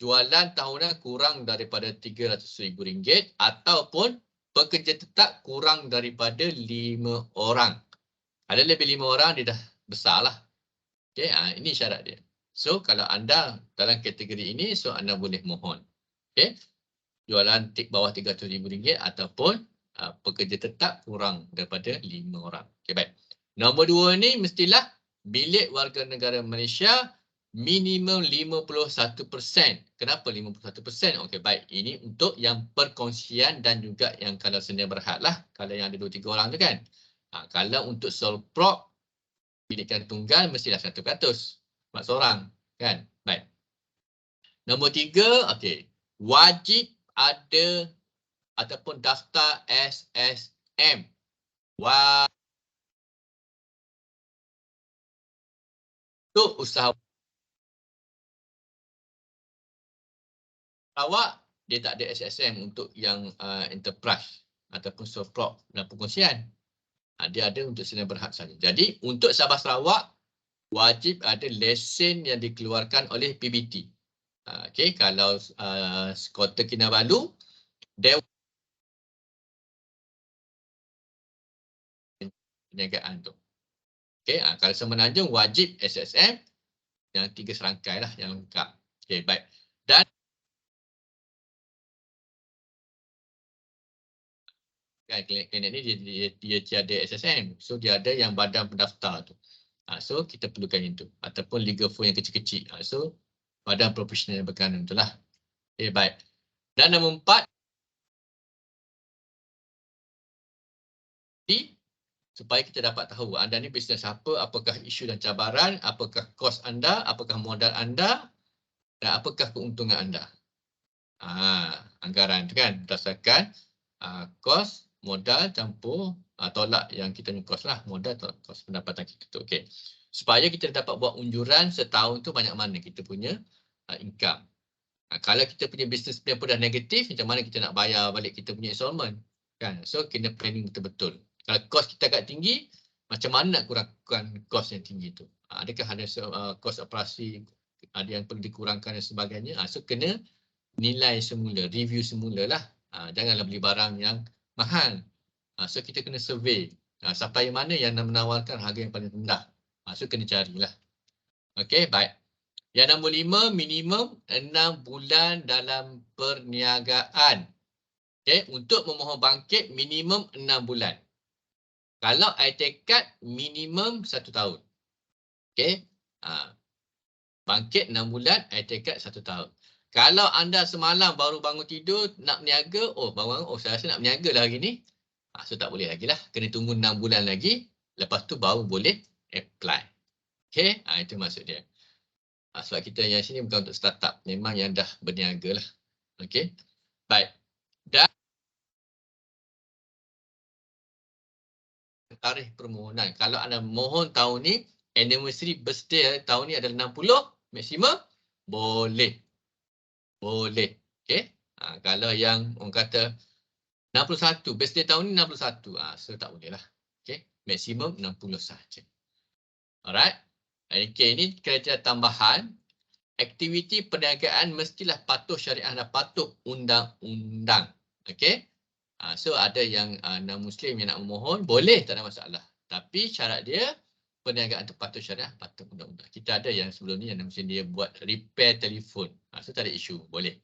jualan tahunan kurang daripada RM300,000 ataupun pekerja tetap kurang daripada 5 orang. Ada lebih 5 orang dia dah besar lah. Okey, ini syarat dia. So kalau anda dalam kategori ini, so anda boleh mohon. Okey. Jualan bawah RM300,000 ataupun pekerja tetap kurang daripada 5 orang. Okey, baik. Nombor 2 ni mestilah milik warga negara Malaysia minimum 51%. Kenapa 51%? Okey, baik. Ini untuk yang perkongsian dan juga yang kalau sedia berhad lah. Kalau yang ada 2-3 orang tu kan. Kalau untuk sole prop, milikan tunggal mestilah 100%. Mak seorang. Kan? Baik. Nombor 3, okey. Wajib ada ataupun daftar SSM. Untuk usaha awak, dia tak ada SSM untuk yang enterprise ataupun sole prop dan perkongsian. Dia ada untuk sedia berhad saja. Jadi untuk Sabah Sarawak, wajib ada lesen yang dikeluarkan oleh PBT. Okey, kalau Kota Kinabalu, Dewan Perniagaan tu. Okey, kalau Semenanjung wajib SSM yang 3 serangkai lah yang lengkap. Okey, baik. Dan klinik ni dia tiada SSM. So dia ada yang badan pendaftar tu. So kita perlukan itu ataupun legal firm yang kecil-kecil. So badan profesional yang berkenaan itulah. Okey, baik. Dan nombor 4, supaya kita dapat tahu anda ni bisnes apa, apakah isu dan cabaran, apakah kos anda, apakah modal anda dan apakah keuntungan anda. Anggaran tu kan berdasarkan kos, modal campur tolak yang kita punya kos lah, modal tolak kos pendapatan kita tu. Okey. Supaya kita dapat buat unjuran setahun tu banyak mana kita punya income. Kalau kita punya bisnes plan pun dah negatif, macam mana kita nak bayar balik kita punya installment kan? So kena planning betul-betul. Kalau kos kita agak tinggi, macam mana nak kurangkan kos yang tinggi tu? Adakah ada kos operasi ada yang perlu dikurangkan dan sebagainya? So kena nilai semula, review semula lah. Janganlah beli barang yang mahal. So kita kena survey. Siapa yang mana yang menawarkan harga yang paling rendah. So kena carilah. Okey, baik. Yang nombor 5, minimum 6 bulan dalam perniagaan. Okey, untuk memohon bangkit minimum 6 bulan. Kalau iTakat minimum 1 tahun. Okey. Bangkit 6 bulan, iTakat 1 tahun. Kalau anda semalam baru bangun tidur nak berniaga, saya rasa nak berniaga lah hari ni. So tak boleh lagi lah. Kena tunggu 6 bulan lagi. Lepas tu baru boleh apply. Okey, itu maksud dia. Sebab kita yang sini bukan untuk startup. Memang yang dah berniaga lah. Okey. Baik. Dan tarikh permohonan. Kalau anda mohon tahun ni, anniversary birthday tahun ni adalah 60, maksimum, boleh. Boleh. Okey. Kalau yang orang kata 61, birthday tahun ni 61. So tak boleh lah. Okey. Maksimum 60 sahaja. Alright. Okey, ini kriteria tambahan. Aktiviti perniagaan mestilah patuh syariah dan patuh undang-undang. Okey. So ada yang non-Muslim yang nak memohon, boleh, tak ada masalah. Tapi syarat dia, perniagaan tu patuh syariah, patuh undang-undang. Kita ada yang sebelum ni yang non-Muslim dia buat repair telefon. So tak ada isu, boleh.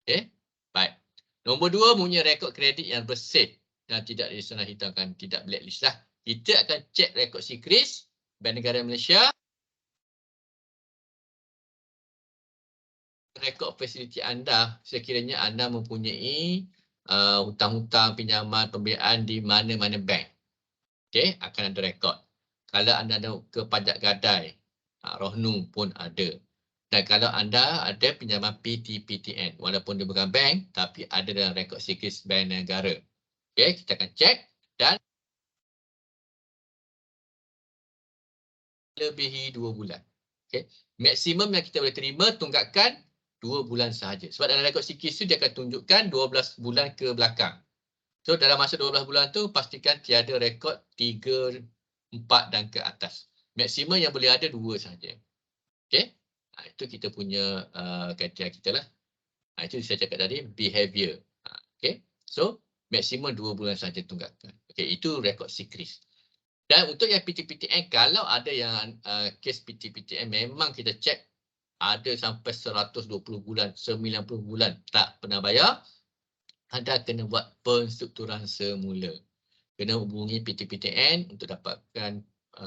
Okey. Baik. Nombor 2, punya rekod kredit yang bersih yang tidak disenah hitamkan, tidak blacklist lah. Kita akan cek rekod SECRIS Bank Negara Malaysia, rekod fasiliti anda sekiranya anda mempunyai hutang-hutang, pinjaman, pembiayaan di mana-mana bank. Okey, akan ada rekod. Kalau anda ada ke pajak gadai, Rohnu pun ada. Dan kalau anda ada pinjaman PTPTN, walaupun dia bukan bank, tapi ada dalam rekod SECRIS Bank Negara. Okey, kita akan cek dan lebihi 2 bulan. Okey, maksimum yang kita boleh terima tunggakan 2 bulan sahaja. Sebab dalam rekod SECRIS tu dia akan tunjukkan 12 bulan ke belakang. So dalam masa 12 bulan tu pastikan tiada rekod 3, 4 dan ke atas. Maksimum yang boleh ada 2 sahaja. Okey. Itu kita punya kriteria kita lah. Itu saya cakap tadi behavior. Okey. So maksimum 2 bulan sahaja tunggakan. Okey, itu rekod SECRIS. Dan untuk yang PTPTN, kalau ada yang kes PTPTN memang kita cek ada sampai 120 bulan, 90 bulan tak pernah bayar, anda kena buat penstrukturan semula. Kena hubungi PTPTN untuk dapatkan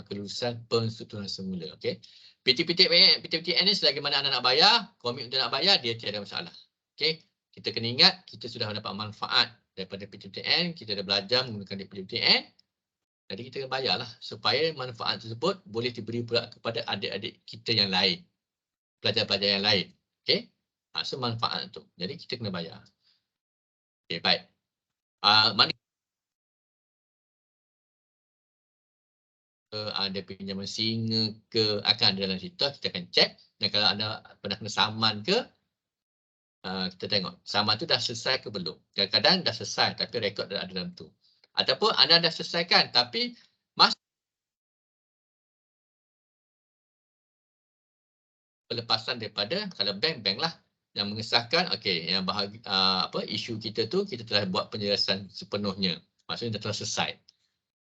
kelulusan penstrukturan semula. Okey. PTPTN ni selagi mana anda nak bayar, komit untuk nak bayar, dia tiada masalah. Okey. Kita kena ingat kita sudah mendapat manfaat daripada PTPTN, kita dah belajar menggunakan PTPTN. Jadi kita kena bayarlah supaya manfaat tersebut boleh diberi pula kepada adik-adik kita yang lain. Pelajar-pelajar yang lain. Okey. So manfaat tu. Jadi kita kena bayar. Okey, baik. Mana ada pinjaman singa ke, akan ada dalam situ, kita akan cek. Dan kalau anda pernah kena saman ke, kita tengok saman tu dah selesai ke belum. Kadang-kadang dah selesai tapi rekod dah ada dalam tu. Ataupun anda dah selesaikan tapi masih pelepasan daripada, kalau bank lah yang mengesahkan, okey, yang isu kita tu kita telah buat penjelasan sepenuhnya. Maksudnya dah telah selesai.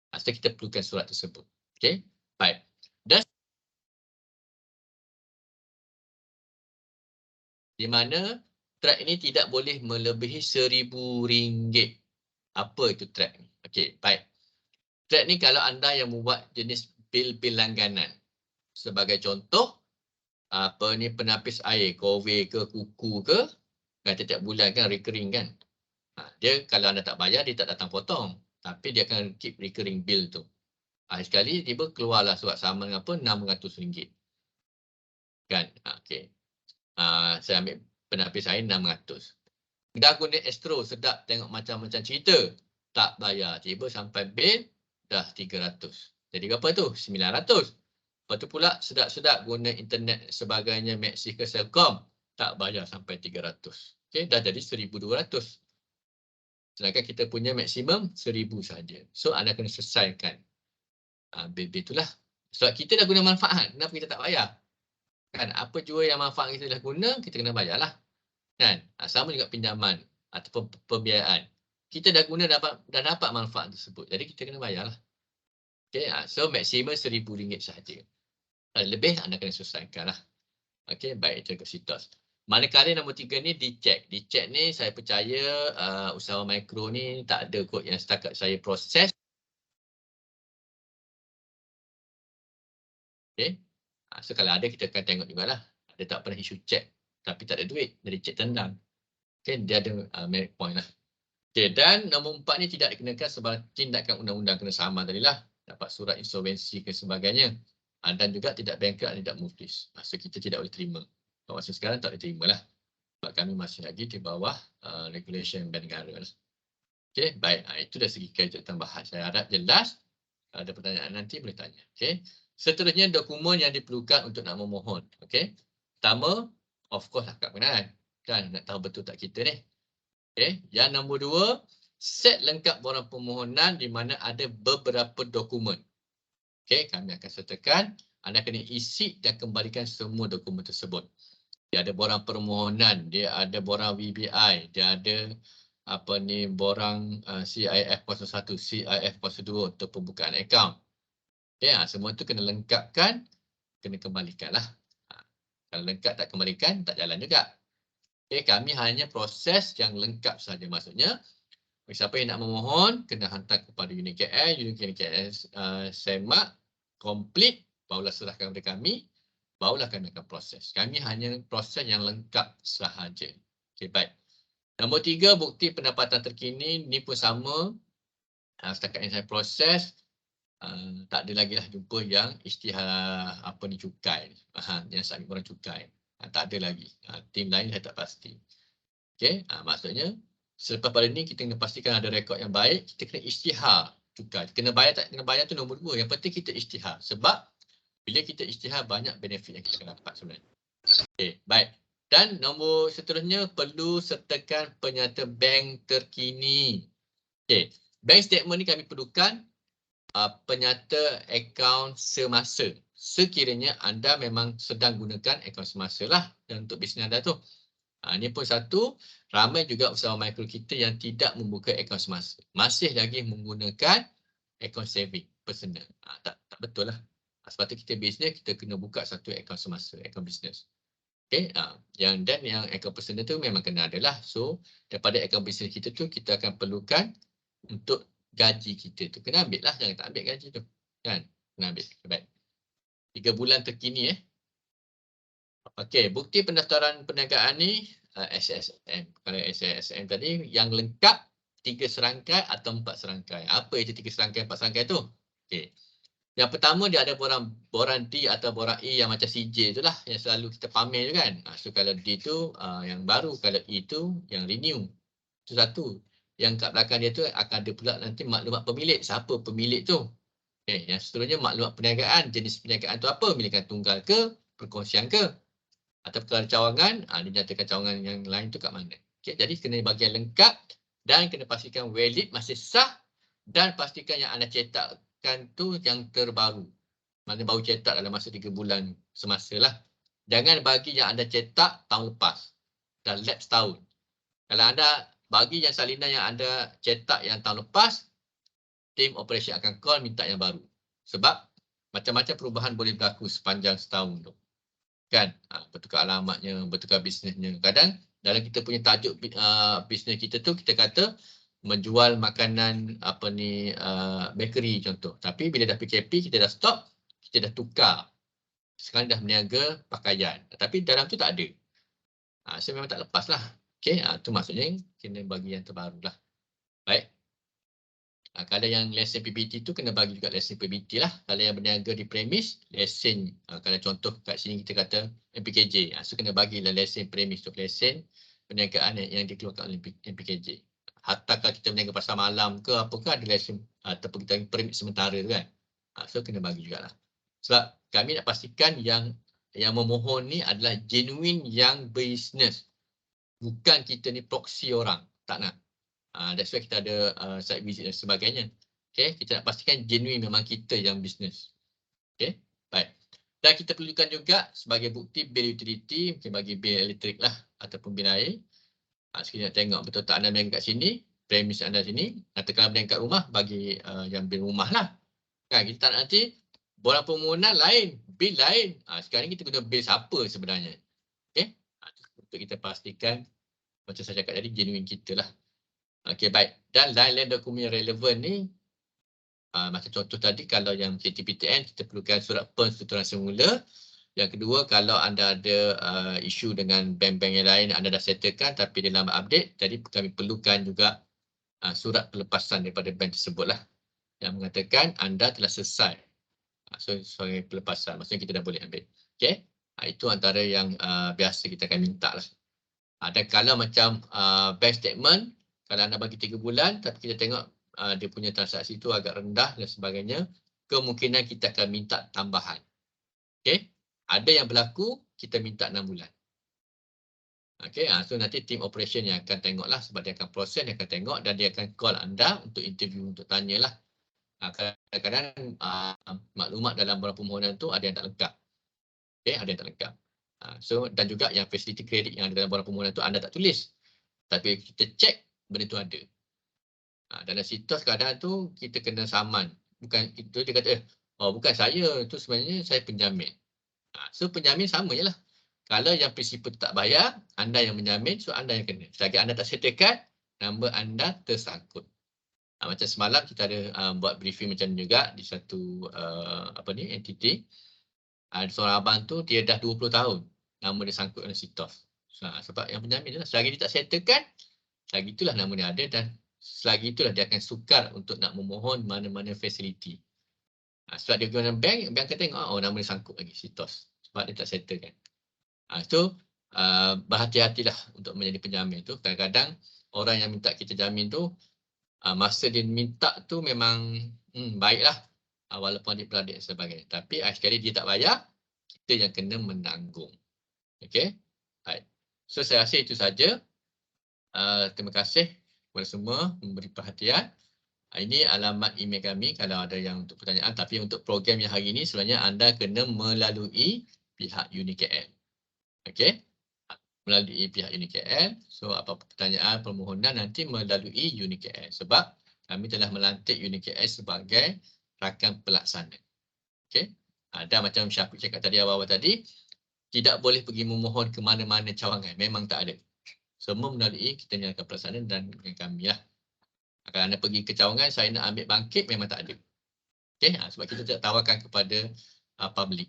Maksudnya kita perlukan surat tersebut. Okey, baik. Dan di mana track ini tidak boleh melebihi RM1,000. Apa itu track ni? Okey, baik. Track ni kalau anda yang membuat jenis bil-bil langganan. Sebagai contoh, penapis air, Kowe ke, Kuku ke, kan setiap bulan kan recurring kan. Dia kalau anda tak bayar, dia tak datang potong. Tapi dia akan keep recurring bill tu. Sekali tiba keluarlah surat saman apa RM600. Kan? Okey. Saya ambil penapis air RM600. Dah guna Astro, sedap tengok macam-macam cerita. Tak bayar. Tiba sampai bil dah RM300. Jadi berapa tu? RM900. Lepas tu pula sedap-sedap guna internet sebagainya, Maxi ke Selcom. Tak bayar sampai RM300. Okey, dah jadi RM1,200. Sedangkan kita punya maksimum RM1,000 saja. So anda kena selesaikan bil-bil itulah. Sebab kita dah guna manfaat, kenapa kita tak bayar? Kan, apa jua yang manfaat kita dah guna, kita kena bayarlah. Kan? Sama juga pinjaman ataupun pembiayaan. Kita dah guna dah dapat manfaat tersebut. Jadi kita kena bayarlah. Okey, so maksimum RM1,000 sahaja. Lebih anda kena selesaikanlah. Okey, baik, itu ke situs. Manakala nombor 3 ni dicek. Dicek ni saya percaya usahawan mikro ni tak ada kot yang setakat saya proses. Okey. So kalau ada kita akan tengok jugalah. Ada tak pernah isu cek tapi tak ada duit. Jadi cek tendang. Okay, dia ada merit point lah. Okay, dan nombor 4 ni tidak dikenakan sebagai tindakan undang-undang kena saman tadi lah. Dapat surat insolvensi dan sebagainya. Dan juga tidak bankrupt dan tidak muflis. So kita tidak boleh terima. Masa sekarang tak boleh terima lah. Sebab kami masih lagi di bawah regulation bank negara lah. Okay, baik. Itu dah segi kredit tambahan. Saya harap jelas. Ada pertanyaan nanti boleh tanya. Okay. Seterusnya dokumen yang diperlukan untuk nak memohon. Okay. Pertama, of course akad pengenalan. Kan nak tahu betul tak kita ni. Okay. Yang nombor 2, set lengkap borang permohonan di mana ada beberapa dokumen. Okay. Kami akan sertakan. Anda kena isi dan kembalikan semua dokumen tersebut. Dia ada borang permohonan, dia ada borang VBI, dia ada borang CIF kuasa 1, CIF kuasa 2 untuk pembukaan akaun. Okay, semua itu kena lengkapkan, kena kembalikanlah. Kalau lengkap tak kembalikan, tak jalan juga. Okay, kami hanya proses yang lengkap saja. Maksudnya, Siapa yang nak memohon, kena hantar kepada unit KL, unit KL semak, complete, barulah serahkan kepada kami, barulah kami akan proses. Kami hanya proses yang lengkap sahaja. Okey, baik. Nombor 3, bukti pendapatan terkini, ni pun sama. Setakat yang saya proses, tak ada lagi lah jumpa yang isytihar cukai. Yang submit orang cukai. Tak ada lagi. Tim lain saya tak pasti. Okey, maksudnya selepas pada ni kita kena pastikan ada rekod yang baik, kita kena isytihar cukai. Kena bayar tak kena bayar tu nombor 2. Yang penting kita isytihar. Sebab bila kita isytihar banyak benefit yang kita akan dapat sebenarnya. Okey, baik. Dan nombor seterusnya perlu sertakan penyata bank terkini. Okey, bank statement ni kami perlukan penyata akaun semasa. Sekiranya anda memang sedang gunakan akaun semasa lah untuk bisnes anda tu. Ini pun satu, ramai juga usahawan mikro kita yang tidak membuka akaun semasa. Masih lagi menggunakan akaun saving personal. Tak betul lah. Sepatutnya kita bisnes, kita kena buka satu akaun semasa, akaun bisnes. Okay, yang akaun personal tu memang kena ada lah. So, daripada akaun bisnes kita tu, kita akan perlukan untuk gaji kita tu. Kena ambil lah, jangan tak ambil gaji tu. Kan? Kena ambil. Baik. 3 bulan terkini Okey, bukti pendaftaran perniagaan ni SSM. Kalau SSM tadi yang lengkap 3 serangkai atau 4 serangkai. Apa itu 3 serangkai, 4 serangkai tu? Okey. Yang pertama dia ada borang D atau borang E yang macam CJ itulah yang selalu kita pamer tu kan. So kalau D tu yang baru, kalau E tu yang renew. Itu satu. Yang kat belakang dia tu akan ada pula nanti maklumat pemilik. Siapa pemilik tu? Okey, yang seterusnya maklumat perniagaan. Jenis perniagaan tu apa? Milikan tunggal ke? Perkongsian ke? Atau kalau cawangan, dinyatakan cawangan yang lain tu kat mana. Okay, jadi kena bagian lengkap dan kena pastikan valid masih sah dan pastikan yang anda cetakkan tu yang terbaru. Mana baru cetak dalam masa 3 bulan semasa lah. Jangan bagi yang anda cetak tahun lepas. Dah lapse tahun. Kalau anda bagi yang salinan yang anda cetak yang tahun lepas, tim operation akan call minta yang baru. Sebab macam-macam perubahan boleh berlaku sepanjang setahun tu. Kan, bertukar alamatnya, bertukar bisnesnya. Kadang dalam kita punya tajuk bisnes kita tu kita kata menjual makanan bakery contoh. Tapi bila dah PKP kita dah stop, kita dah tukar. Sekarang dah berniaga pakaian. Tapi dalam tu tak ada. So memang tak lepas lah. Okey, tu maksudnya kena bagi yang terbaru lah. Baik. Kalau yang lesen PBT tu kena bagi juga lesen PBT lah. Kalau yang berniaga di premis, lesen, kalau contoh kat sini kita kata MPKJ. So kena bagilah lesen premis tu, lesen perniagaan yang dikeluarkan oleh MPKJ. Hatta kalau kita berniaga pasar malam ke apakah ada lesen ataupun kita permit sementara tu kan. So kena bagi jugalah. Sebab kami nak pastikan yang memohon ni adalah genuine yang bisnes. Bukan kita ni proxy orang. Tak nak. That's why kita ada site visit dan sebagainya. Okay, kita nak pastikan genuine memang kita yang bisnes. Okay, baik. Dan kita perlukan juga sebagai bukti bil utility, mungkin bagi bil elektrik lah ataupun bil air. Sekali nak tengok betul tak anda berniaga kat sini, premis anda sini, atau kalau berniaga kat rumah, bagi yang bil rumah lah. Kan, kita tak nak nanti borang permohonan lain, bil lain. Sekarang ni kita guna bil siapa sebenarnya. Okay, untuk kita pastikan macam saya cakap tadi, genuine kita lah. Okey, baik. Dan lain-lain dokumen relevan ni, macam contoh tadi, kalau yang KTPTN, kita perlukan surat penstrukturan semula. Yang kedua, kalau anda ada isu dengan bank-bank yang lain, anda dah settlekan tapi dia lambat update, jadi kami perlukan juga surat pelepasan daripada bank tersebut lah, yang mengatakan anda telah selesai. So, sebagai pelepasan, maksudnya kita dah boleh ambil. Okey, itu antara yang biasa kita akan minta lah. Dan kalau macam bank statement, kalau anda bagi 3 bulan tapi kita tengok dia punya transaksi itu agak rendah dan sebagainya, kemungkinan kita akan minta tambahan. Okey, ada yang berlaku kita minta 6 bulan. Okey, so nanti tim operation yang akan tengoklah, sebab dia akan proses, dia akan tengok dan dia akan call anda untuk interview, untuk tanyalah. Kadang-kadang maklumat dalam borang permohonan tu ada yang tak lengkap. Okey, ada yang tak lengkap. So dan juga yang facility credit yang ada dalam borang permohonan tu anda tak tulis. Tapi kita cek benda tu ada. Dalam sitos kadang tu kita kena saman. Bukan itu dia kata, bukan saya, tu sebenarnya saya penjamin. So penjamin sama je lah. Kalau yang prinsipal tak bayar, anda yang menjamin, so anda yang kena. Selagi anda tak settlekan, nama anda tersangkut. Macam semalam kita ada buat briefing macam ni juga di satu entiti. Seorang abang tu dia dah 20 tahun nama dia sangkut dengan CTOS. Sebab yang penjamin adalah selagi dia tak settlekan, selagi itulah nama dia ada dan selagi itulah dia akan sukar untuk nak memohon mana-mana fasiliti. Sebab dia pergi dengan bank akan tengok nama dia sangkut lagi CTOS sebab dia tak settlekan. So berhati-hatilah untuk menjadi penjamin tu. Kadang-kadang orang yang minta kita jamin tu masa dia minta tu memang baiklah, walaupun adik-beradik dan sebagainya. Tapi sekali dia tak bayar, kita yang kena menanggung. Okey. Baik. So saya rasa itu saja. Terima kasih kepada semua memberi perhatian. Ini alamat email kami kalau ada yang untuk pertanyaan. Tapi untuk program yang hari ini sebenarnya anda kena melalui pihak UniKL. Okey. Melalui pihak UniKL. So apa-apa pertanyaan, permohonan nanti melalui UniKL. Sebab kami telah melantik UniKL sebagai rakan pelaksana. Okey. Dan macam Syafiq cakap tadi awal-awal tadi, tidak boleh pergi memohon ke mana-mana cawangan. Memang tak ada. Semua melalui kita ni rakan pelaksana dan kami lah. Kalau anda pergi ke cawangan, saya nak ambil bangkit, memang tak ada. Okey. Sebab kita tidak tawarkan kepada public.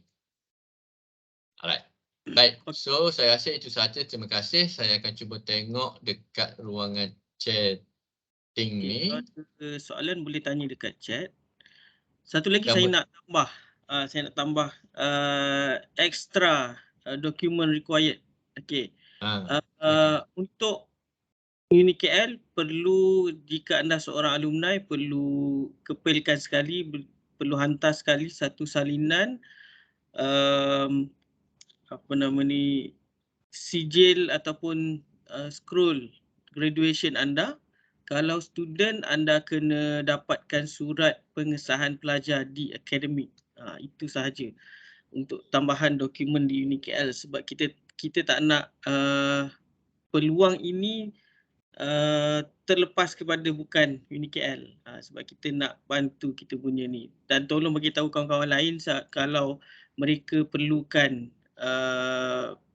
Alright. Baik, so saya rasa itu sahaja. Terima kasih. Saya akan cuba tengok dekat ruangan chatting ni. Kalau soalan boleh tanya dekat chat. Satu lagi saya nak tambah extra document required. Okey. Untuk UniKL perlu, jika anda seorang alumni, perlu kepilkan sekali, perlu hantar sekali satu salinan sijil ataupun scroll graduation anda. Kalau student, anda kena dapatkan surat pengesahan pelajar di akademik. Itu sahaja untuk tambahan dokumen di UniKL, sebab kita tak nak peluang ini terlepas kepada bukan UniKL. Sebab kita nak bantu kita punya ni. Dan tolong bagi tahu kawan-kawan lain kalau mereka perlukan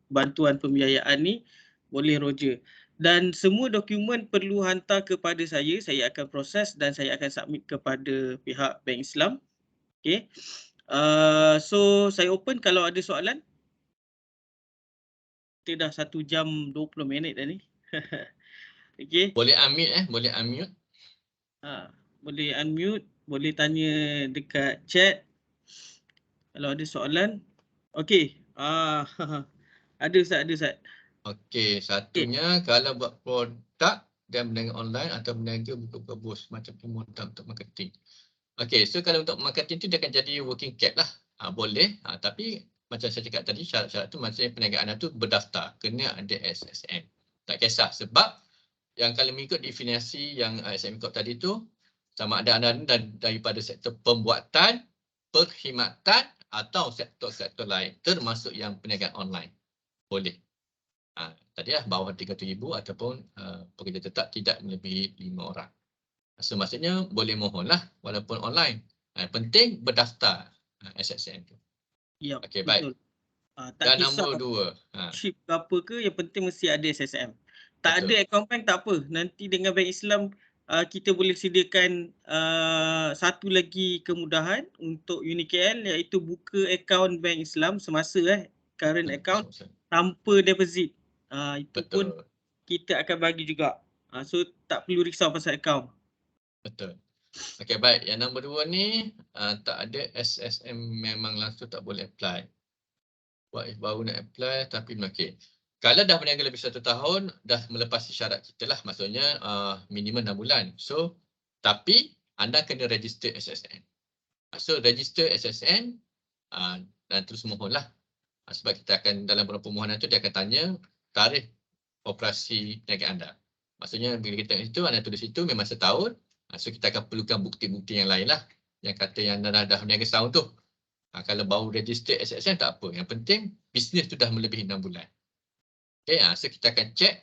bantuan pembiayaan ni, boleh Roger. Dan semua dokumen perlu hantar kepada saya akan proses dan saya akan submit kepada pihak Bank Islam. Okay. So saya open kalau ada soalan. Kita dah 1 jam 20 minit dah ni. Okay. Boleh unmute boleh unmute. Boleh unmute, boleh tanya dekat chat kalau ada soalan. Okey. Ada Ustaz. Okey, satunya kalau buat produk dan berniaga online atau berniaga buka bos macam pemodal untuk marketing. Okey, so kalau untuk marketing tu dia akan jadi working cap lah. Boleh, tapi macam saya cakap tadi, syarat-syarat tu maksudnya perniagaan anda tu berdaftar, kena ada SSN. Tak kisah sebab yang kalau mengikut definisi yang SSN Corp tadi tu, sama ada anda daripada sektor pembuatan, perkhidmatan atau sektor-sektor lain termasuk yang perniagaan online. Boleh. Tadi bawah 300,000 ataupun pekerja tetap tidak melebihi 5 orang. So maksudnya boleh mohon lah walaupun online. Penting berdaftar SSN tu. Ya, okey, betul. Baik. Tak Dan kisah nombor 2. chip ke apa ke, yang penting mesti ada SSM. Tak Betul. ada account bank tak apa. Nanti dengan Bank Islam kita boleh sediakan satu lagi kemudahan untuk UniKL, iaitu buka akaun Bank Islam semasa current account tanpa deposit. Itu Betul. pun kita akan bagi juga. So tak perlu risau pasal akaun. Betul. Okey, baik. Yang nombor 2 ni tak ada SSM, memang langsung tak boleh apply. Buat baru nak apply tapi okey. Kalau dah berniaga lebih 1 tahun, dah melepasi syarat kita lah. Maksudnya minimum 6 bulan. So, tapi anda kena register SSN. So, register SSN dan terus mohon lah. Sebab kita akan dalam permohonan tu dia akan tanya tarikh operasi perniagaan anda. Maksudnya bila kita itu anda tulis itu memang setahun. So kita akan perlukan bukti-bukti yang lain lah. Yang kata yang dah berniaga setahun tu. Kalau baru register SSN tak apa. Yang penting bisnes tu dah melebihi 6 bulan. Okay, so kita akan check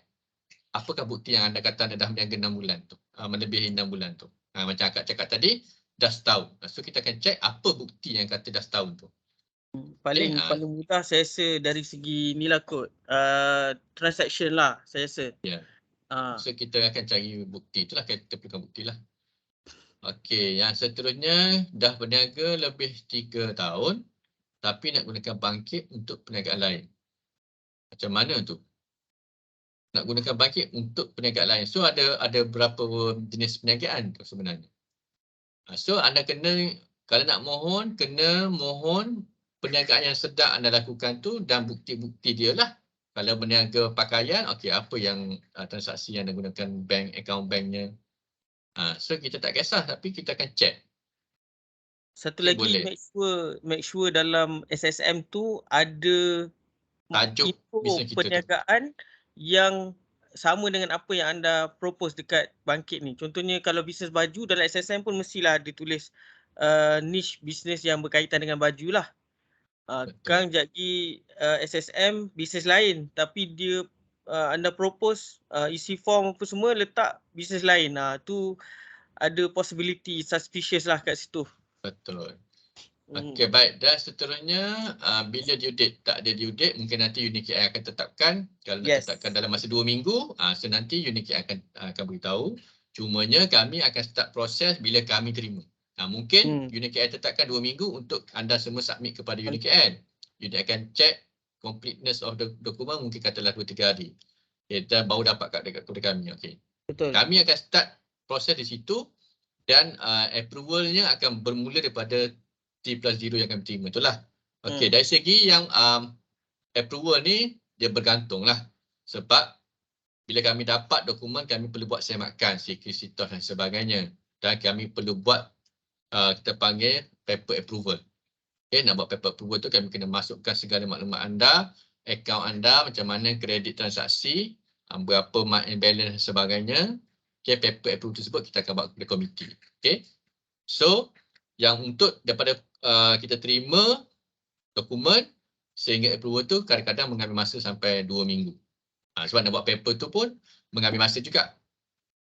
apakah bukti yang anda kata anda dah berniaga 6 bulan tu. Melebihi 6 bulan tu. Macam akak cakap tadi, dah setahun. So kita akan check apa bukti yang kata dah setahun tu. Paling mudah saya rasa dari segi ni lah kot, transaction lah saya rasa. Ya. So kita akan cari bukti, itulah kita perlukan bukti lah. Okey, yang seterusnya dah berniaga lebih 3 tahun tapi nak gunakan bangkit untuk perniagaan lain. Macam mana tu? Nak gunakan bangkit untuk perniagaan lain. So ada berapa jenis perniagaan tu sebenarnya. So anda kena, kalau nak mohon, kena mohon perniagaan yang sedang anda lakukan tu dan bukti-bukti dia lah. Kalau berniaga pakaian, okey, apa yang transaksi yang anda gunakan account banknya. So kita tak kisah tapi kita akan check. Satu Okay, lagi, boleh. make sure dalam SSM tu ada Tajuk info bisnes kita tu. perniagaan yang sama dengan apa yang anda propose dekat bangkit ni. Contohnya kalau bisnes baju dalam SSM pun mestilah ditulis niche bisnes yang berkaitan dengan baju lah. Kang jadi SSM bisnes lain tapi dia anda propose isi form apa semua letak bisnes lain. Tu ada possibility suspicious lah kat situ. Betul. Okey, baik. Dan seterusnya, bila due date? Tak ada due date, mungkin nanti UniKI akan tetapkan. Kalau nak tetapkan dalam masa 2 minggu, so nanti UniKI akan beritahu. Cumanya kami akan start proses bila kami terima. Mungkin UniKI tetapkan 2 minggu untuk anda semua submit kepada UniKI. UniKI akan check completeness of the dokumen, mungkin katalah 2-3 hari. Kita baru dapat kepada kami. Okey. Betul. Kami akan start proses di situ dan approvalnya akan bermula daripada T+0 yang kami terima. Itulah. Okey, dari segi yang approval ni, dia bergantung lah. Sebab bila kami dapat dokumen, kami perlu buat semakan, sitos dan sebagainya. Dan kami perlu buat, kita panggil paper approval. Okay, nak buat paper approval tu, kami kena masukkan segala maklumat anda, akaun anda, macam mana kredit transaksi, berapa balance dan sebagainya. Okay, paper approval tersebut kita akan buat kepada komiti. Okay. So, yang untuk daripada kita terima dokumen sehingga approval tu kadang-kadang mengambil masa sampai 2 minggu. Sebab nak buat paper tu pun mengambil masa juga.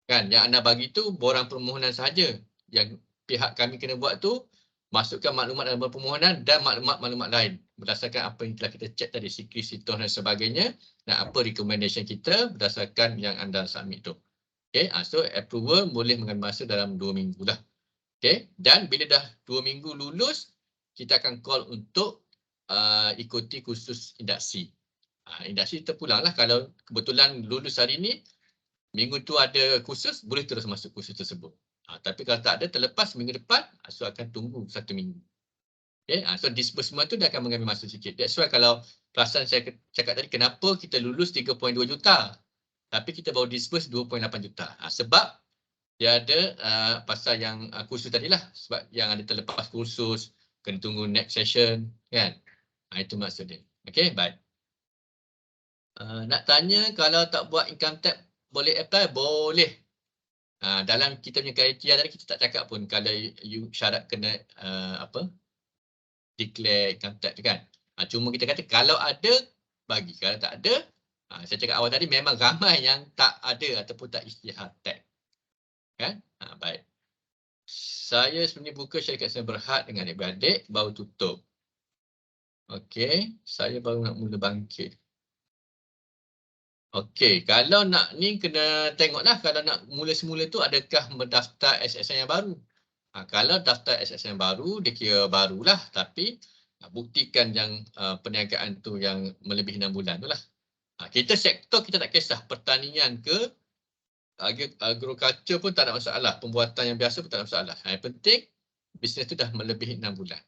Kan, yang anda bagi tu borang permohonan sahaja. Yang pihak kami kena buat tu masukkan maklumat dalam permohonan dan maklumat-maklumat lain berdasarkan apa yang telah kita cek tadi, situs dan sebagainya, dan apa recommendation kita berdasarkan yang anda submit tu. Okay, so approval boleh mengambil masa dalam 2 minggu lah. Okay, dan bila dah 2 minggu lulus, kita akan call untuk ikuti kursus induksi. Induksi terpulang lah. Kalau kebetulan lulus hari ni, minggu tu ada kursus, boleh terus masuk kursus tersebut. Tapi kalau tak ada, terlepas minggu depan, so akan tunggu 1 minggu. Okay, so disbursement tu dia akan mengambil masa sikit. That's why kalau perasaan saya cakap tadi, kenapa kita lulus 3.2 juta, tapi kita baru disburse 2.8 juta. Sebab dia ada pasal yang kursus tadi lah. Sebab yang ada terlepas kursus, kena tunggu next session, kan? Itu maksud dia. Okay, baik. Nak tanya, kalau tak buat income tax, boleh apply? Boleh. Dalam kita punya kriteria tadi, kita tak cakap pun kalau you syarat kena declare income tax kan. Cuma kita kata kalau ada, bagi. Kalau tak ada, saya cakap awal tadi, memang ramai yang tak ada ataupun tak isytihar tax. Kan? Baik. Saya sebenarnya buka syarikat Sdn Bhd dengan adik-beradik, baru tutup. Okey, saya baru nak mula bangkit. Okey, kalau nak ni kena tengoklah, kalau nak mula semula tu adakah mendaftar SSN yang baru. Kalau daftar SSN yang baru, dia kira barulah, tapi buktikan yang perniagaan tu yang melebihi 6 bulan tu lah. Kita sektor kita tak kisah, pertanian ke, agriculture pun tak ada masalah, pembuatan yang biasa pun tak ada masalah. Yang penting bisnes tu dah melebihi 6 bulan.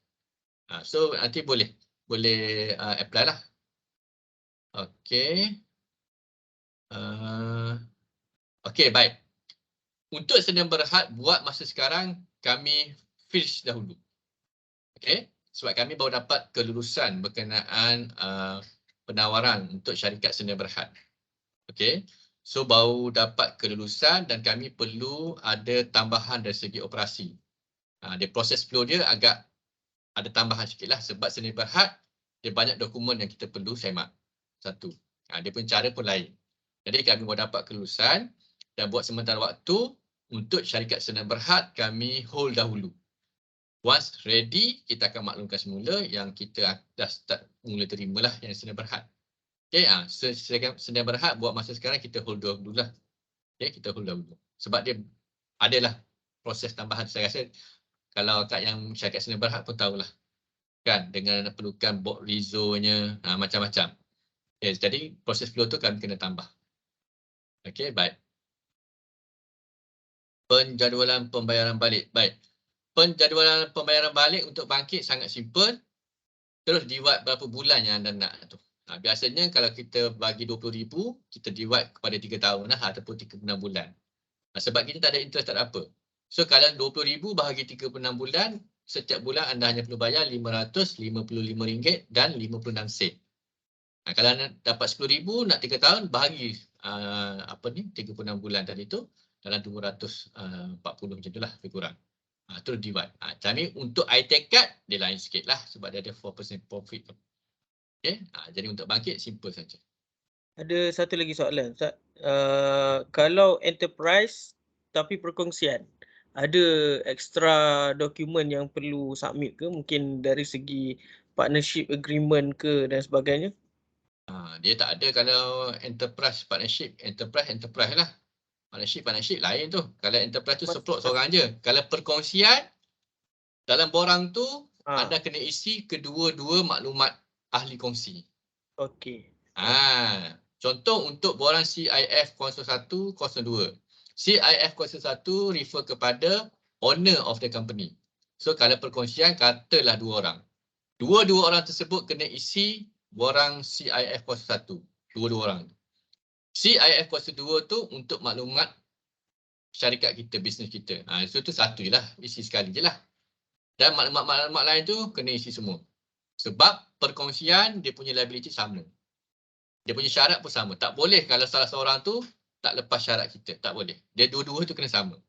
So nanti boleh apply lah. Okey. Okey, baik. Untuk Sdn Bhd buat masa sekarang, kami finish dahulu. Okey, sebab kami baru dapat kelulusan berkenaan penawaran untuk syarikat Sdn Bhd. Okey. So baru dapat kelulusan dan kami perlu ada tambahan dari segi operasi. Dia proses flow dia agak ada tambahan sikit lah sebab Sdn Bhd dia banyak dokumen yang kita perlu semak. Satu. Dia pun cara pun lain. Jadi kami baru dapat kelulusan dan buat sementara waktu untuk syarikat Sdn Bhd kami hold dahulu. Once ready, kita akan maklumkan semula yang kita dah start mula terimalah yang Sdn Bhd. Okay, Sdn Bhd buat masa sekarang kita hold dulu lah. Okay, kita hold dahulu. Sebab dia adalah proses tambahan. Saya rasa kalau kat yang syarikat seni berhad pun tahulah. Kan, dengan perlukan board rezo-nya, macam-macam. Okay, jadi proses flow tu kami kena tambah. Okey, baik. Penjadualan pembayaran balik. Baik. Penjadualan pembayaran balik untuk bangkit sangat simple. Terus divide berapa bulan yang anda nak tu. Biasanya kalau kita bagi 20,000, kita divide kepada 3 tahun lah ataupun 36 bulan. Sebab kita tak ada interest, tak ada apa. So kalau 20,000 bahagi 36 bulan, setiap bulan anda hanya perlu bayar RM555 dan 56 sen. Kalau anda dapat 10,000 nak 3 tahun, bahagi 36 bulan tadi tu dalam 240 macam itulah lebih kurang. Terus divide. Tapi untuk IT card dia lain sikit lah sebab dia ada 4% profit tu. Okay? Jadi untuk bangkit simple saja. Ada satu lagi soalan, Ustaz. Kalau enterprise tapi perkongsian, ada extra dokumen yang perlu submit ke? Mungkin dari segi partnership agreement ke dan sebagainya? Dia tak ada kalau enterprise partnership. Enterprise lah. Partnership lain tu. Kalau enterprise tu seplot seorang je. Kalau perkongsian, dalam borang tu anda kena isi kedua-dua maklumat ahli kongsi. Okey. Contoh untuk borang CIF 01, 02. CIF 01 refer kepada owner of the company. So kalau perkongsian katalah 2 orang. Dua-dua orang tersebut kena isi borang CIF 01. Dua-dua orang. CIF 02 tu untuk maklumat syarikat kita, bisnes kita. So tu satu je lah. Isi sekali je lah. Dan maklumat-maklumat lain tu kena isi semua. Sebab perkongsian dia punya liability sama. Dia punya syarat pun sama. Tak boleh kalau salah seorang tu tak lepas syarat kita. Tak boleh. Dia dua-dua tu kena sama.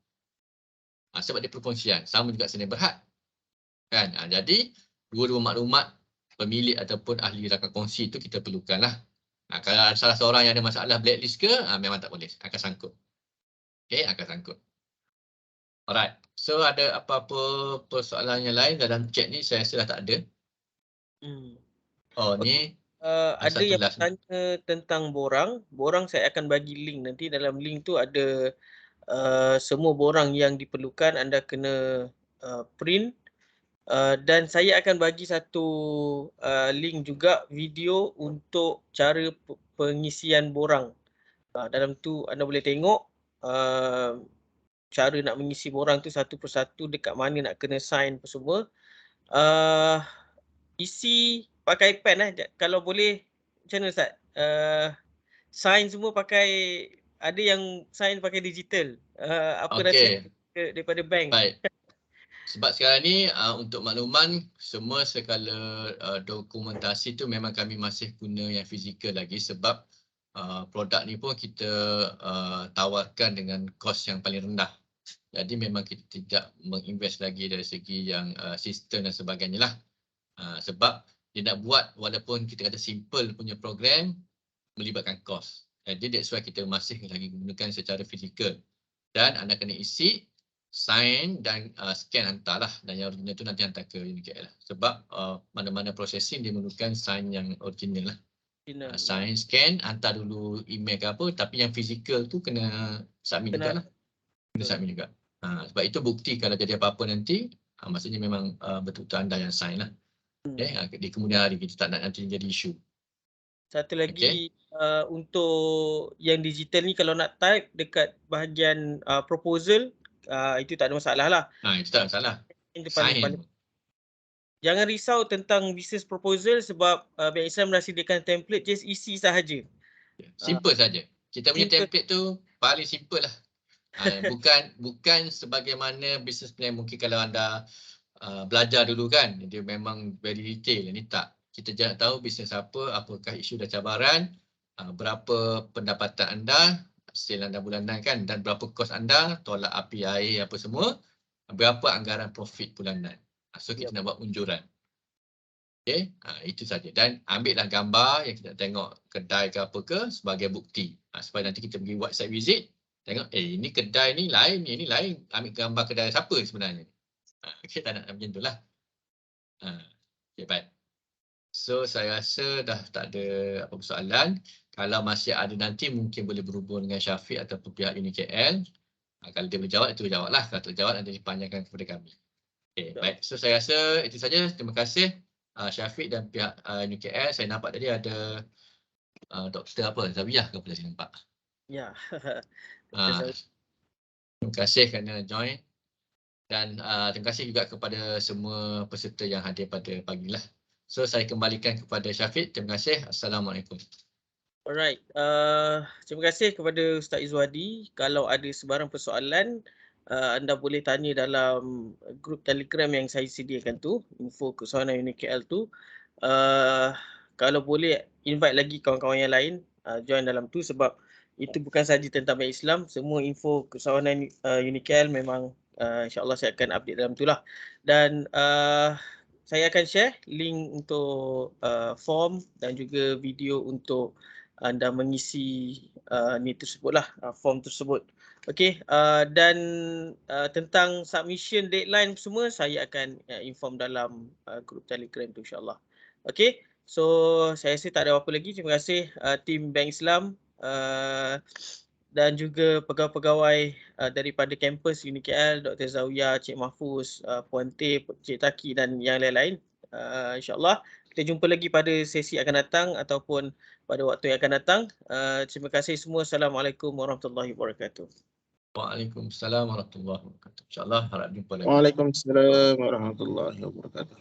Sebab dia perkongsian. Sama juga seni berhad. Kan? Jadi dua-dua maklumat pemilik ataupun ahli rakan kongsi tu kita perlukan lah. Kalau ada salah seorang yang ada masalah blacklist ke, memang tak boleh. Akan sangkut. Okay, akan sangkut. Alright. So ada apa-apa persoalan yang lain dalam chat ni? Saya rasa dah tak ada. Ni. Ada yang bertanya tentang borang. Borang saya akan bagi link nanti. Dalam link tu ada semua borang yang diperlukan. Anda kena print. Dan saya akan bagi satu link juga video untuk cara pengisian borang. Dalam tu anda boleh tengok cara nak mengisi borang tu satu persatu, dekat mana nak kena sign apa semua. Isi pakai pen kalau boleh. Macam mana Ustaz? Sign semua pakai, ada yang sign pakai digital. Apa rahsia daripada bank? Baik. Sebab sekarang ni untuk makluman semua segala dokumentasi tu memang kami masih guna yang fizikal lagi sebab produk ni pun kita tawarkan dengan kos yang paling rendah. Jadi memang kita tidak menginvest lagi dari segi yang sistem dan sebagainya lah. Sebab dia nak buat walaupun kita kata simple punya program melibatkan kos. Jadi that's why kita masih lagi gunakan secara fizikal. Dan anda kena isi, sign dan scan hantarlah. Dan yang original tu nanti hantar ke UniKL lah. Sebab mana-mana processing dia memerlukan sign yang original lah. Sign, scan, hantar dulu email ke apa. Tapi yang fizikal tu kena submit juga lah. Kena submit juga. Sebab itu bukti kalau jadi apa-apa nanti, maksudnya memang betul-betul anda yang sign lah. Di kemudian hari kita tak nak nanti jadi isu. Satu lagi untuk yang digital ni kalau nak type dekat bahagian proposal, itu tak ada masalah lah. Itu tak ada masalah. Sign. Jangan risau tentang business proposal sebab Bank Islam dah sediakan template, just isi sahaja. Simple saja. Kita punya template tu paling simple lah. Bukan sebagaimana business plan mungkin kalau anda belajar dulu kan, dia memang very detail. Ini tak. Kita jangan tahu bisnes apa, apakah isu dan cabaran, berapa pendapatan anda, hasil anda bulanan kan, dan berapa kos anda, tolak api air apa semua, berapa anggaran profit bulanan. So kita nak buat unjuran. Okay, itu saja. Dan ambillah gambar yang kita tengok kedai ke apa ke sebagai bukti. Supaya nanti kita pergi buat site visit, tengok ini kedai ni lain, ini lain. Ambil gambar kedai siapa sebenarnya. Kita tak nak macam itulah. Okay, baik. So saya rasa dah tak ada apa persoalan. Kalau masih ada nanti mungkin boleh berhubung dengan Syafiq ataupun pihak UniKL. Kalau dia boleh jawab, itu jawablah. Kalau tak jawab, nanti dipanjangkan kepada kami. Okay, baik. So saya rasa itu saja. Terima kasih Syafiq dan pihak UniKL. Saya nampak tadi ada Dr. apa? Zawiyah ke pula saya nampak. Ya. Uh, terima kasih kerana join. Dan terima kasih juga kepada semua peserta yang hadir pada pagi lah. So saya kembalikan kepada Syafiq. Terima kasih. Assalamualaikum. Alright. Terima kasih kepada Ustaz Izwadi. Kalau ada sebarang persoalan, anda boleh tanya dalam grup Telegram yang saya sediakan tu, info kesoalan UniKL tu. Kalau boleh invite lagi kawan-kawan yang lain join dalam tu, sebab itu bukan sahaja tentang Islam, semua info kesoalan UniKL memang insya-Allah saya akan update dalam tu lah. Dan saya akan share link untuk form dan juga video untuk anda mengisi ni tersebutlah, form tersebut. Okey, dan tentang submission deadline semua saya akan inform dalam grup Telegram tu insya-Allah. Okey, so saya rasa tak ada apa-apa lagi. Terima kasih tim Bank Islam dan juga pegawai-pegawai daripada kampus UniKL, Dr. Zawiyah, Cik Mahfuz, Puan T, Cik Taki dan yang lain-lain. InsyaAllah kita jumpa lagi pada sesi akan datang ataupun pada waktu yang akan datang. Terima kasih semua. Assalamualaikum warahmatullahi wabarakatuh. Waalaikumsalam warahmatullahi wabarakatuh. InsyaAllah harap jumpa lagi. Waalaikumsalam warahmatullahi wabarakatuh.